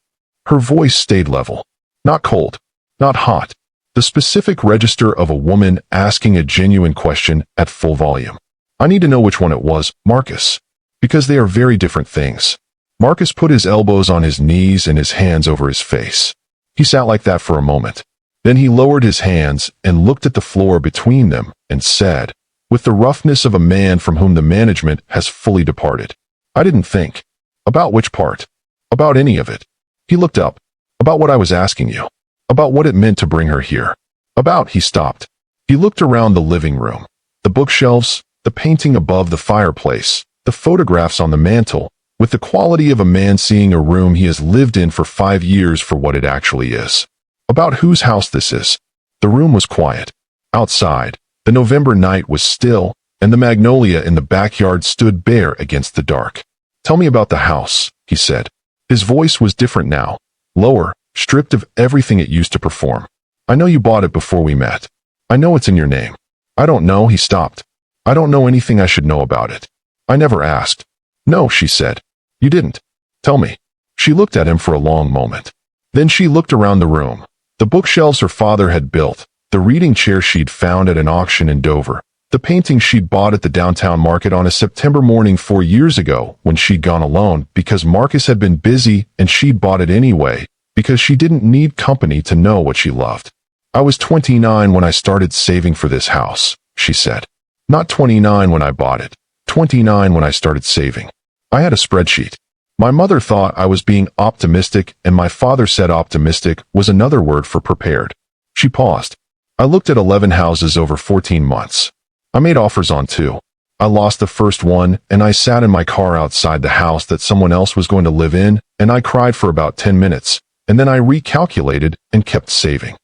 Her voice stayed level. Not cold, not hot. The specific register of a woman asking a genuine question at full volume. I need to know which one it was, Marcus. Because they are very different things. Marcus put his elbows on his knees and his hands over his face. He sat like that for a moment. Then he lowered his hands and looked at the floor between them and said, with the roughness of a man from whom the management has fully departed, I didn't think. About which part? About any of it. He looked up. About what I was asking you. About what it meant to bring her here. About, he stopped. He looked around the living room. The bookshelves, the painting above the fireplace, the photographs on the mantel, with the quality of a man seeing a room he has lived in for 5 years for what it actually is. About whose house this is. The room was quiet. Outside, the November night was still, and the magnolia in the backyard stood bare against the dark. Tell me about the house, he said. His voice was different now, lower, stripped of everything it used to perform. I know you bought it before we met. I know it's in your name. I don't know, he stopped. I don't know anything I should know about it. I never asked. No, she said. You didn't. Tell me. She looked at him for a long moment. Then she looked around the room. The bookshelves her father had built, the reading chair she'd found at an auction in Dover, the painting she'd bought at the downtown market on a September morning 4 years ago when she'd gone alone because Marcus had been busy and she'd bought it anyway because she didn't need company to know what she loved. I was 29 when I started saving for this house, she said. Not 29 when I bought it. 29 when I started saving. I had a spreadsheet. My mother thought I was being optimistic, and my father said optimistic was another word for prepared. She paused. I looked at 11 houses over 14 months. I made offers on 2. I lost the first one, and I sat in my car outside the house that someone else was going to live in, and I cried for about 10 minutes, and then I recalculated and kept saving.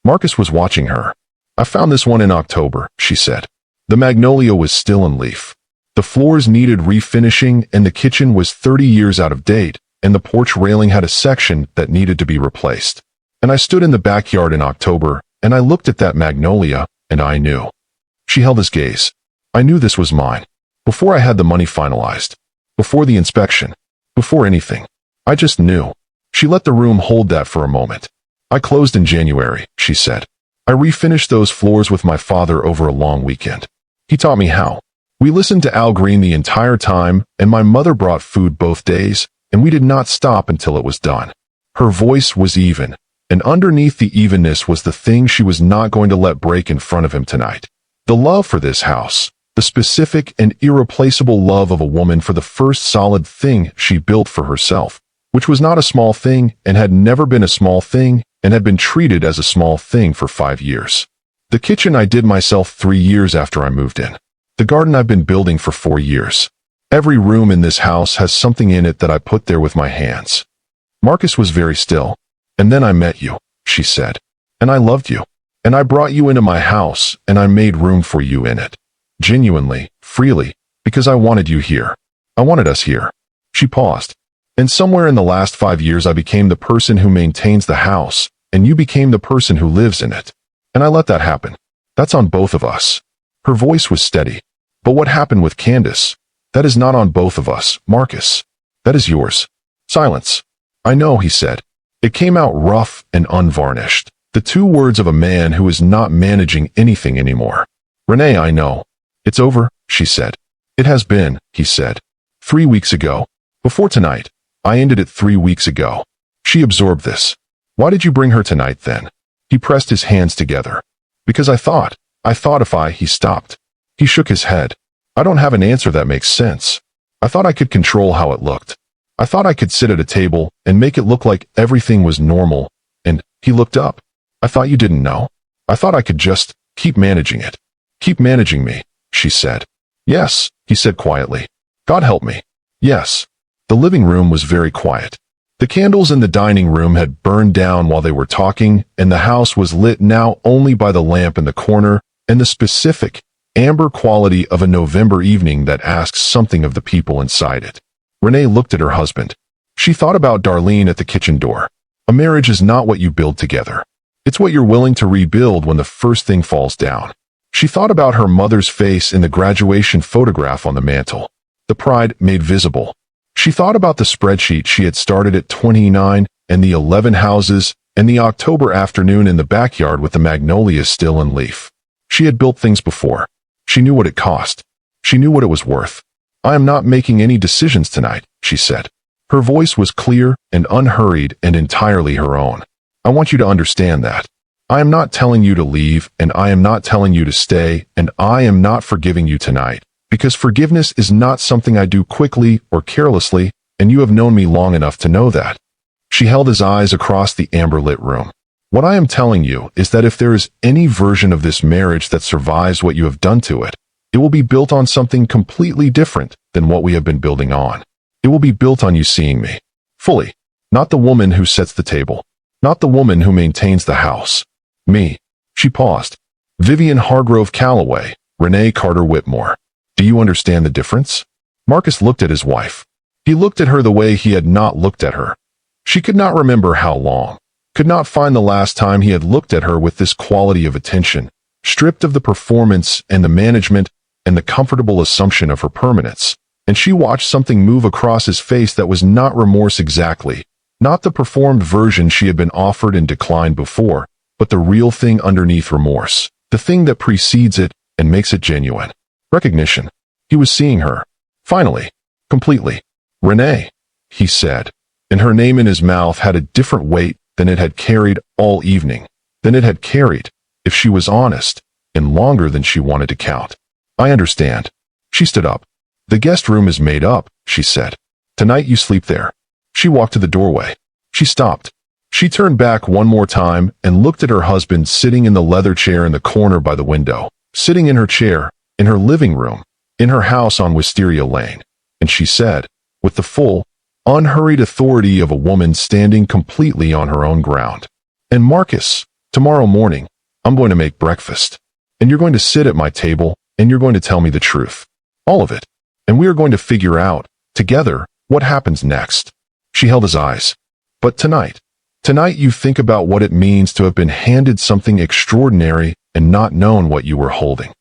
Marcus was watching her. I found this one in October, she said. The magnolia was still in leaf. The floors needed refinishing, and the kitchen was 30 years out of date, and the porch railing had a section that needed to be replaced. And I stood in the backyard in October, and I looked at that magnolia, and I knew. She held his gaze. I knew this was mine. Before I had the money finalized. Before the inspection. Before anything. I just knew. She let the room hold that for a moment. I closed in January, she said. I refinished those floors with my father over a long weekend. He taught me how. We listened to Al Green the entire time, and my mother brought food both days, and we did not stop until it was done. Her voice was even, and underneath the evenness was the thing she was not going to let break in front of him tonight. The love for this house. The specific and irreplaceable love of a woman for the first solid thing she built for herself, which was not a small thing and had never been a small thing and had been treated as a small thing for 5 years. The kitchen I did myself 3 years after I moved in. The garden I've been building for 4 years. Every room in this house has something in it that I put there with my hands. Marcus was very still. And then I met you, she said. And I loved you. And I brought you into my house, and I made room for you in it. Genuinely, freely, because I wanted you here. I wanted us here. She paused. And somewhere in the last 5 years I became the person who maintains the house, and you became the person who lives in it. And I let that happen. That's on both of us. Her voice was steady. But what happened with Candace? That is not on both of us, Marcus. That is yours. Silence. I know, he said. It came out rough and unvarnished. The 2 words of a man who is not managing anything anymore. Renee, I know. It's over, she said. It has been, he said. 3 weeks ago. Before tonight. I ended it 3 weeks ago. She absorbed this. Why did you bring her tonight then? He pressed his hands together. Because I thought if he stopped. He shook his head. I don't have an answer that makes sense. I thought I could control how it looked. I thought I could sit at a table and make it look like everything was normal. And he looked up. I thought you didn't know. I thought I could just keep managing it. Keep managing me, she said. Yes, he said quietly. God help me. Yes. The living room was very quiet. The candles in the dining room had burned down while they were talking, and the house was lit now only by the lamp in the corner and the specific, amber quality of a November evening that asks something of the people inside it. Renee looked at her husband. She thought about Darlene at the kitchen door. A marriage is not what you build together. It's what you're willing to rebuild when the first thing falls down. She thought about her mother's face in the graduation photograph on the mantel, the pride made visible. She thought about the spreadsheet she had started at 29 and the 11 houses and the October afternoon in the backyard with the magnolias still in leaf. She had built things before. She knew what it cost. She knew what it was worth. I am not making any decisions tonight, she said. Her voice was clear and unhurried and entirely her own. I want you to understand that. I am not telling you to leave, and I am not telling you to stay, and I am not forgiving you tonight, because forgiveness is not something I do quickly or carelessly, and you have known me long enough to know that. She held his eyes across the amber-lit room. What I am telling you is that if there is any version of this marriage that survives what you have done to it, it will be built on something completely different than what we have been building on. It will be built on you seeing me. Fully. Not the woman who sets the table. Not the woman who maintains the house. Me. She paused. Vivian Hargrove Calloway, Renee Carter Whitmore. Do you understand the difference? Marcus looked at his wife. He looked at her the way he had not looked at her. She could not remember how long. Could not find the last time he had looked at her with this quality of attention, stripped of the performance and the management and the comfortable assumption of her permanence. And she watched something move across his face that was not remorse exactly, not the performed version she had been offered and declined before, but the real thing underneath remorse, the thing that precedes it and makes it genuine. Recognition. He was seeing her. Finally. Completely. Renee, he said, and her name in his mouth had a different weight than it had carried all evening, than it had carried, if she was honest, and longer than she wanted to count. I understand. She stood up. The guest room is made up, she said. Tonight you sleep there. She walked to the doorway. She stopped. She turned back one more time and looked at her husband sitting in the leather chair in the corner by the window, sitting in her chair, in her living room, in her house on Wisteria Lane. And she said, with the full, unhurried authority of a woman standing completely on her own ground, "And Marcus, tomorrow morning, I'm going to make breakfast. And you're going to sit at my table, and you're going to tell me the truth. All of it. And we are going to figure out, together, what happens next." She held his eyes. "But tonight you think about what it means to have been handed something extraordinary and not known what you were holding."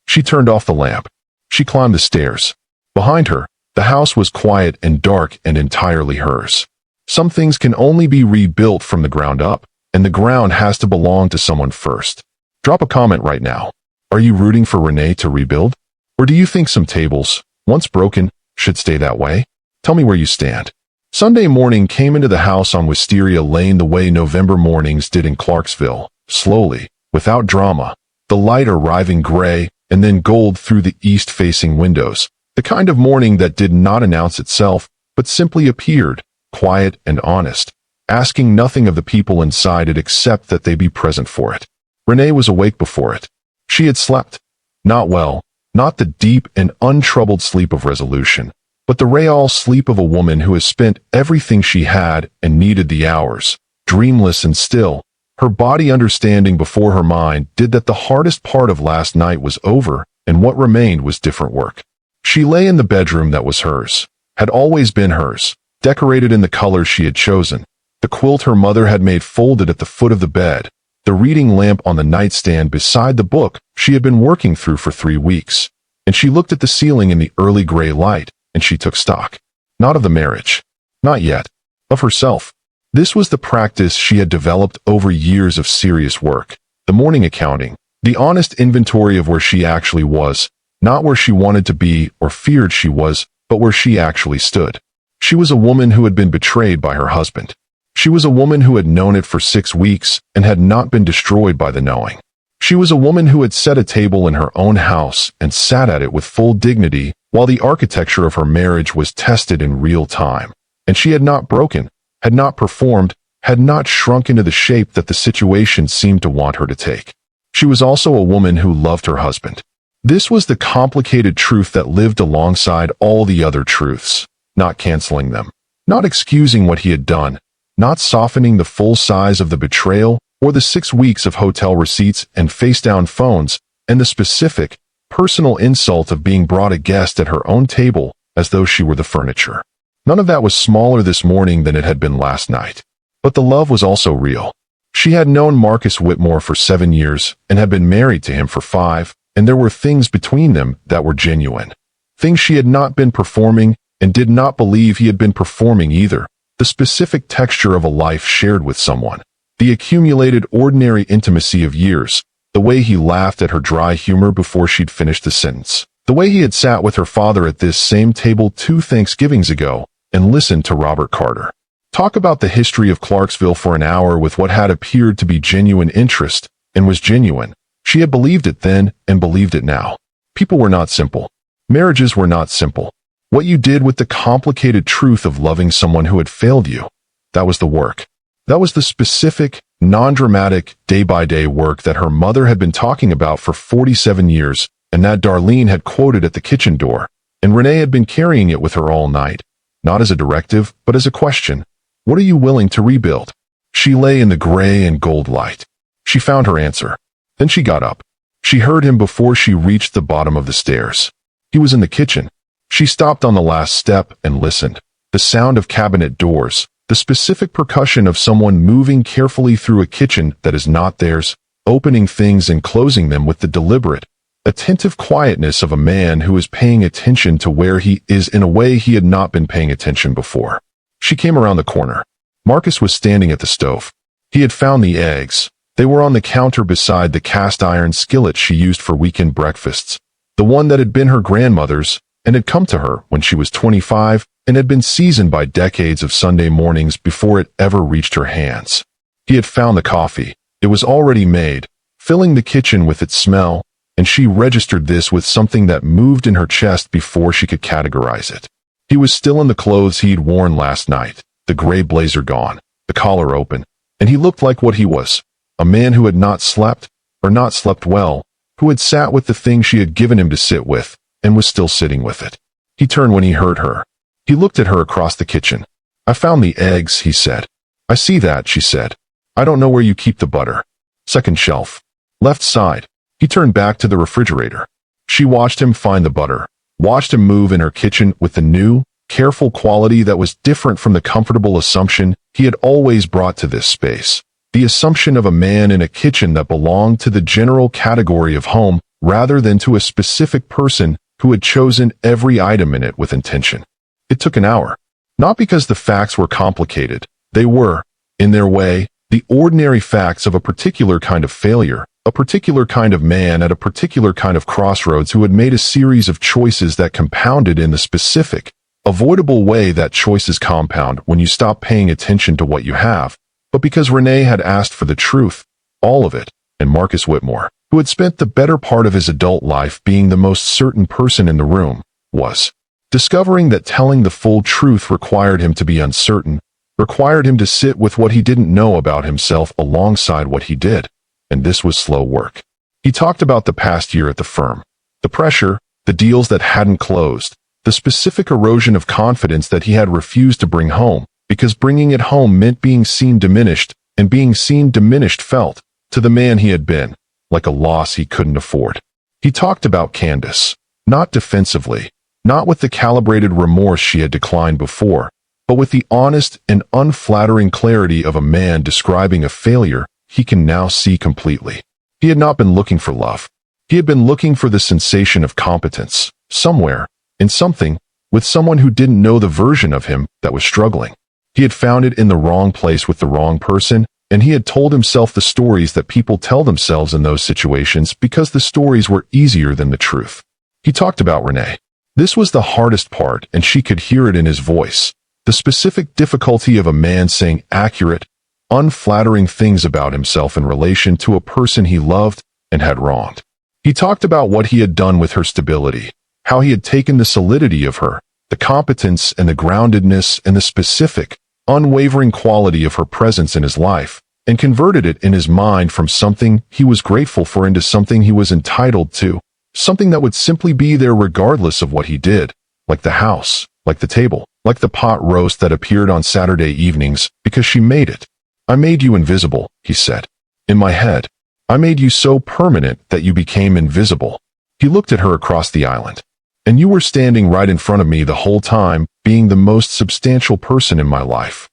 She turned off the lamp. She climbed the stairs. Behind her, the house was quiet and dark and entirely hers. Some things can only be rebuilt from the ground up, and the ground has to belong to someone first. Drop a comment right now. Are you rooting for Renee to rebuild? Or do you think some tables, once broken, should stay that way? Tell me where you stand. Sunday morning came into the house on Wisteria Lane the way November mornings did in Clarksville, slowly, without drama, the light arriving gray and then gold through the east-facing windows, the kind of morning that did not announce itself, but simply appeared, quiet and honest, asking nothing of the people inside it except that they be present for it. Renee was awake before it. She had slept. Not well, not the deep and untroubled sleep of resolution, but the real sleep of a woman who has spent everything she had and needed the hours, dreamless and still, her body understanding before her mind did that the hardest part of last night was over and what remained was different work. She lay in the bedroom that was hers, had always been hers, decorated in the colors she had chosen, the quilt her mother had made folded at the foot of the bed, the reading lamp on the nightstand beside the book she had been working through for 3 weeks, and she looked at the ceiling in the early gray light, and she took stock. Not of the marriage. Not yet. Of herself. This was the practice she had developed over years of serious work, the morning accounting, the honest inventory of where she actually was, not where she wanted to be or feared she was, but where she actually stood. She was a woman who had been betrayed by her husband. She was a woman who had known it for 6 weeks and had not been destroyed by the knowing. She was a woman who had set a table in her own house and sat at it with full dignity while the architecture of her marriage was tested in real time. And she had not broken, had not performed, had not shrunk into the shape that the situation seemed to want her to take. She was also a woman who loved her husband. This was the complicated truth that lived alongside all the other truths, not canceling them, not excusing what he had done, not softening the full size of the betrayal or the 6 weeks of hotel receipts and face-down phones and the specific, personal insult of being brought a guest at her own table as though she were the furniture. None of that was smaller this morning than it had been last night. But the love was also real. She had known Marcus Whitmore for 7 years and had been married to him for 5, and there were things between them that were genuine. Things she had not been performing and did not believe he had been performing either. The specific texture of a life shared with someone. The accumulated ordinary intimacy of years. The way he laughed at her dry humor before she'd finished the sentence. The way he had sat with her father at this same table 2 Thanksgivings ago and listened to Robert Carter talk about the history of Clarksville for an hour with what had appeared to be genuine interest and was genuine. She had believed it then and believed it now. People were not simple. Marriages were not simple. What you did with the complicated truth of loving someone who had failed you, that was the work. That was the specific, non-dramatic, day-by-day work that her mother had been talking about for 47 years, and that Darlene had quoted at the kitchen door, and Renee had been carrying it with her all night, not as a directive, but as a question. What are you willing to rebuild? She lay in the gray and gold light. She found her answer. Then she got up. She heard him before she reached the bottom of the stairs. He was in the kitchen. She stopped on the last step and listened. The sound of cabinet doors, the specific percussion of someone moving carefully through a kitchen that is not theirs, opening things and closing them with the deliberate, attentive quietness of a man who is paying attention to where he is in a way he had not been paying attention before. She came around the corner. Marcus was standing at the stove. He had found the eggs. They were on the counter beside the cast-iron skillet she used for weekend breakfasts, the one that had been her grandmother's and had come to her when she was 25 and had been seasoned by decades of Sunday mornings before it ever reached her hands. He had found the coffee. It was already made, filling the kitchen with its smell, and she registered this with something that moved in her chest before she could categorize it. He was still in the clothes he'd worn last night, the gray blazer gone, the collar open, And he looked like what he was, a man who had not slept, or not slept well, who had sat with the thing she had given him to sit with, and was still sitting with it. He turned when he heard her. He looked at her across the kitchen. "I found the eggs," he said. "I see that," she said. "I don't know where you keep the butter." "Second shelf. Left side." He turned back to the refrigerator. She watched him find the butter, watched him move in her kitchen with the new, careful quality that was different from the comfortable assumption he had always brought to this space. The assumption of a man in a kitchen that belonged to the general category of home rather than to a specific person who had chosen every item in it with intention. It took an hour. Not because the facts were complicated. They were, in their way, the ordinary facts of a particular kind of failure, a particular kind of man at a particular kind of crossroads who had made a series of choices that compounded in the specific, avoidable way that choices compound when you stop paying attention to what you have, but because Renee had asked for the truth, all of it, and Marcus Whitmore, who had spent the better part of his adult life being the most certain person in the room, was discovering that telling the full truth required him to be uncertain, required him to sit with what he didn't know about himself alongside what he did, and this was slow work. He talked about the past year at the firm, the pressure, the deals that hadn't closed, the specific erosion of confidence that he had refused to bring home, because bringing it home meant being seen diminished, and being seen diminished felt, to the man he had been, like a loss he couldn't afford. He talked about Candace, not defensively, not with the calibrated remorse she had declined before, but with the honest and unflattering clarity of a man describing a failure he can now see completely. He had not been looking for love. He had been looking for the sensation of competence, somewhere, in something, with someone who didn't know the version of him that was struggling. He had found it in the wrong place with the wrong person, and he had told himself the stories that people tell themselves in those situations because the stories were easier than the truth. He talked about Renee. This was the hardest part, and she could hear it in his voice. The specific difficulty of a man saying accurate, unflattering things about himself in relation to a person he loved and had wronged. He talked about what he had done with her stability, how he had taken the solidity of her, the competence and the groundedness and the specific, unwavering quality of her presence in his life, and converted it in his mind from something he was grateful for into something he was entitled to, something that would simply be there regardless of what he did, like the house, like the table, like the pot roast that appeared on Saturday evenings because she made it. "I made you invisible," he said. "In my head. I made you so permanent that you became invisible." He looked at her across the island. "And you were standing right in front of me the whole time, being the most substantial person in my life."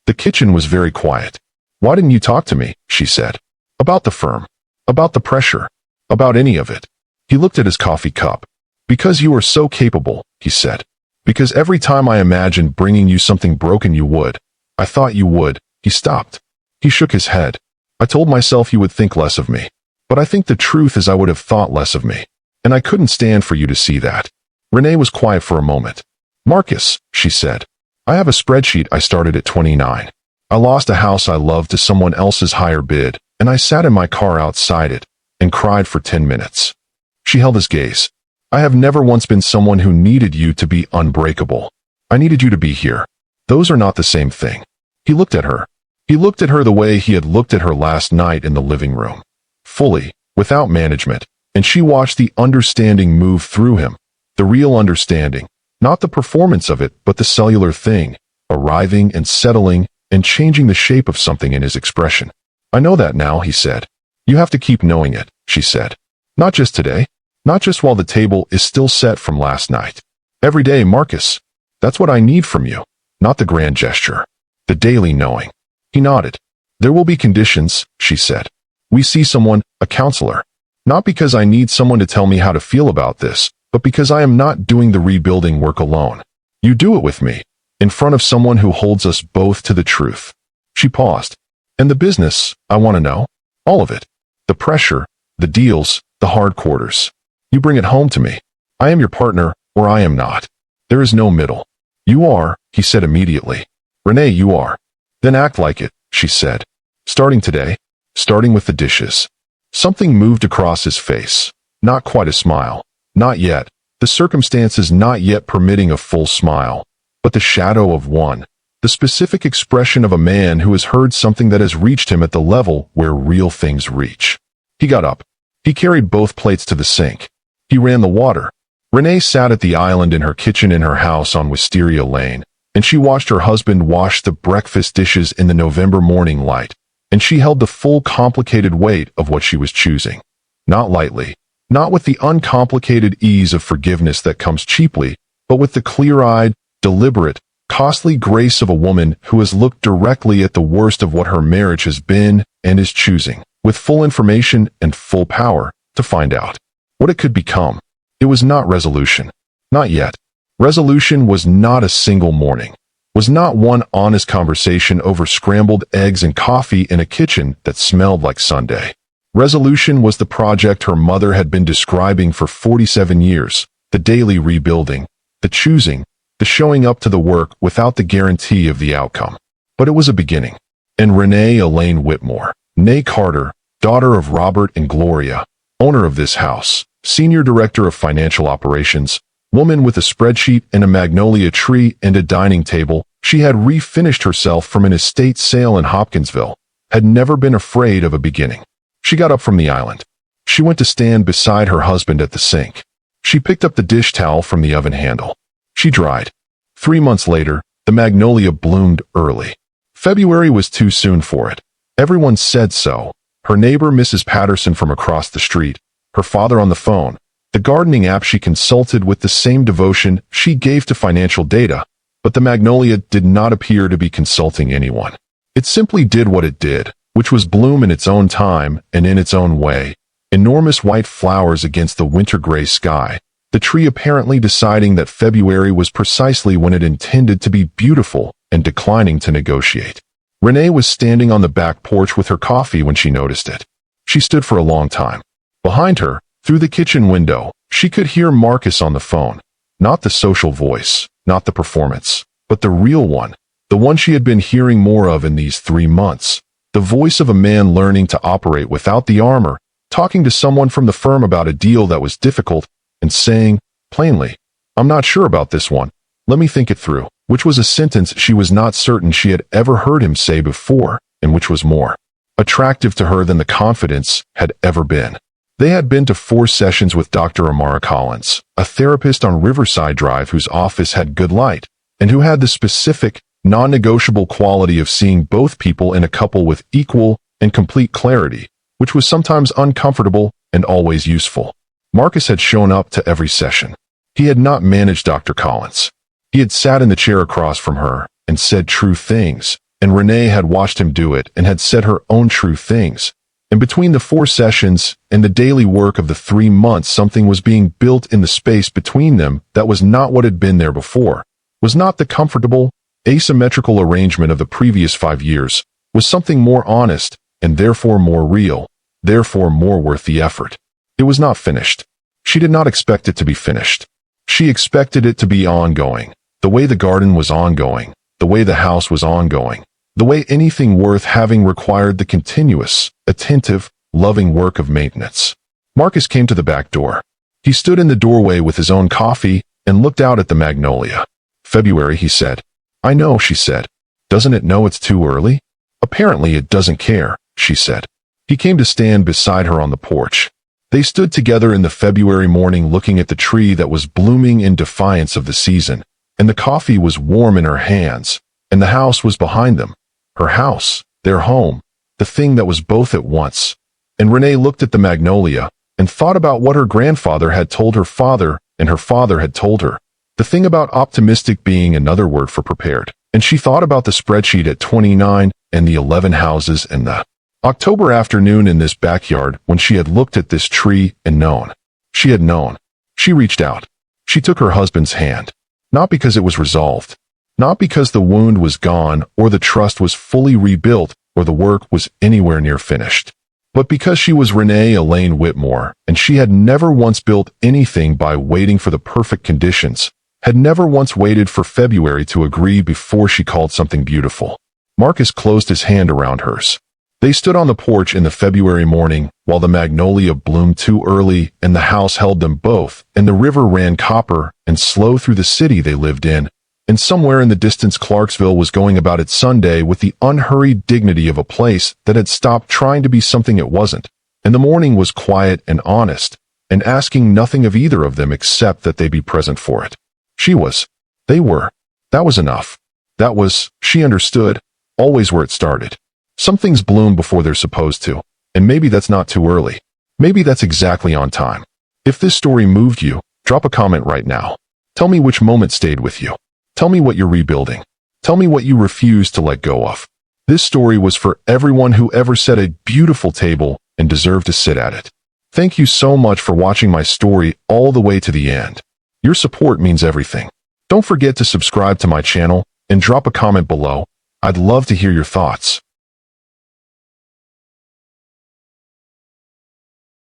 The kitchen was very quiet. "Why didn't you talk to me?" she said. "About the firm. About the pressure. About any of it." He looked at his coffee cup. "Because you are so capable," he said. "Because every time I imagined bringing you something broken you would. I thought you would." He stopped. He shook his head. "I told myself you would think less of me. But I think the truth is I would have thought less of me. And I couldn't stand for you to see that." Renee was quiet for a moment. "Marcus," she said, "I have a spreadsheet I started at 29. I lost a house I loved to someone else's higher bid, and I sat in my car outside it and cried for 10 minutes. She held his gaze. "I have never once been someone who needed you to be unbreakable. I needed you to be here. Those are not the same thing." He looked at her. He looked at her the way he had looked at her last night in the living room. Fully, without management, and she watched the understanding move through him. The real understanding, not the performance of it, but the cellular thing, arriving and settling and changing the shape of something in his expression. "I know that now," he said. "You have to keep knowing it," she said. "Not just today. Not just while the table is still set from last night. Every day, Marcus. That's what I need from you. Not the grand gesture. The daily knowing." He nodded. "There will be conditions," she said. "We see someone, a counselor. Not because I need someone to tell me how to feel about this, but because I am not doing the rebuilding work alone. You do it with me, in front of someone who holds us both to the truth." She paused. "And the business, I want to know. All of it. The pressure, the deals, the hard quarters. You bring it home to me. I am your partner, or I am not. There is no middle." "You are," he said immediately. "Renee, you are." "Then act like it," she said. "Starting today. Starting with the dishes." Something moved across his face. Not quite a smile. Not yet. The circumstances not yet permitting a full smile. But the shadow of one. the specific expression of a man who has heard something that has reached him at the level where real things reach. He got up. He carried both plates to the sink. He ran the water. Renee sat at the island in her kitchen in her house on Wisteria Lane, and she watched her husband wash the breakfast dishes in the November morning light, and she held the full complicated weight of what she was choosing. Not lightly, not with the uncomplicated ease of forgiveness that comes cheaply, but with the clear-eyed, deliberate, costly grace of a woman who has looked directly at the worst of what her marriage has been and is choosing, with full information and full power, to find out what it could become. It was not resolution. Not yet. Resolution was not a single morning, was not one honest conversation over scrambled eggs and coffee in a kitchen that smelled like Sunday. Resolution was the project her mother had been describing for 47 years, the daily rebuilding, the choosing, the showing up to the work without the guarantee of the outcome. But it was a beginning. And Renee Elaine Whitmore, née Carter, daughter of Robert and Gloria, owner of this house, senior director of financial operations, woman with a spreadsheet and a magnolia tree and a dining table, she had refinished herself from an estate sale in Hopkinsville, had never been afraid of a beginning. She got up from the island. She went to stand beside her husband at the sink. She picked up the dish towel from the oven handle. She dried. 3 months later, the magnolia bloomed early. February was too soon for it. Everyone said so. Her neighbor, Mrs. Patterson from across the street, her father on the phone, the gardening app she consulted with the same devotion she gave to financial data, but the magnolia did not appear to be consulting anyone. It simply did what it did, which was bloom in its own time and in its own way. Enormous white flowers against the winter-gray sky, the tree apparently deciding that February was precisely when it intended to be beautiful and declining to negotiate. Renee was standing on the back porch with her coffee when she noticed it. She stood for a long time. Behind her, through the kitchen window, she could hear Marcus on the phone. Not the social voice, not the performance, but the real one, the one she had been hearing more of in these 3 months. The voice of a man learning to operate without the armor, talking to someone from the firm about a deal that was difficult, and saying, plainly, "I'm not sure about this one. Let me think it through," which was a sentence she was not certain she had ever heard him say before, and which was more attractive to her than the confidence had ever been. They had been to 4 sessions with Dr. Amara Collins, a therapist on Riverside Drive whose office had good light, and who had the specific, non-negotiable quality of seeing both people in a couple with equal and complete clarity, which was sometimes uncomfortable and always useful. Marcus had shown up to every session. He had not managed Dr. Collins. He had sat in the chair across from her and said true things, and Renee had watched him do it and had said her own true things. And between the 4 sessions and the daily work of the 3 months, something was being built in the space between them that was not what had been there before, was not the comfortable, asymmetrical arrangement of the previous 5 years, was something more honest and therefore more real, therefore more worth the effort. It was not finished. She did not expect it to be finished. She expected it to be ongoing, the way the garden was ongoing, the way the house was ongoing, the way anything worth having required the continuous, attentive, loving work of maintenance. Marcus came to the back door. He stood in the doorway with his own coffee and looked out at the magnolia. "February," he said. "I know," she said. "Doesn't it know it's too early?" "Apparently it doesn't care," she said. He came to stand beside her on the porch. They stood together in the February morning looking at the tree that was blooming in defiance of the season, and the coffee was warm in her hands, and the house was behind them. Her house, their home, the thing that was both at once. And Renee looked at the magnolia and thought about what her grandfather had told her father and her father had told her. The thing about optimistic being another word for prepared. And she thought about the spreadsheet at 29 and the 11 houses and the October afternoon in this backyard when she had looked at this tree and known. She had known. She reached out. She took her husband's hand. Not because it was resolved. Not because the wound was gone or the trust was fully rebuilt or the work was anywhere near finished. But because she was Renee Elaine Whitmore and she had never once built anything by waiting for the perfect conditions, had never once waited for February to agree before she called something beautiful. Marcus closed his hand around hers. They stood on the porch in the February morning while the magnolia bloomed too early and the house held them both and the river ran copper and slow through the city they lived in, and somewhere in the distance Clarksville was going about its Sunday with the unhurried dignity of a place that had stopped trying to be something it wasn't, and the morning was quiet and honest, and asking nothing of either of them except that they be present for it. She was. They were. That was enough. That was, she understood, always where it started. Some things bloom before they're supposed to, and maybe that's not too early. Maybe that's exactly on time. If this story moved you, drop a comment right now. Tell me which moment stayed with you. Tell me what you're rebuilding. Tell me what you refuse to let go of. This story was for everyone who ever set a beautiful table and deserved to sit at it. Thank you so much for watching my story all the way to the end. Your support means everything. Don't forget to subscribe to my channel and drop a comment below. I'd love to hear your thoughts.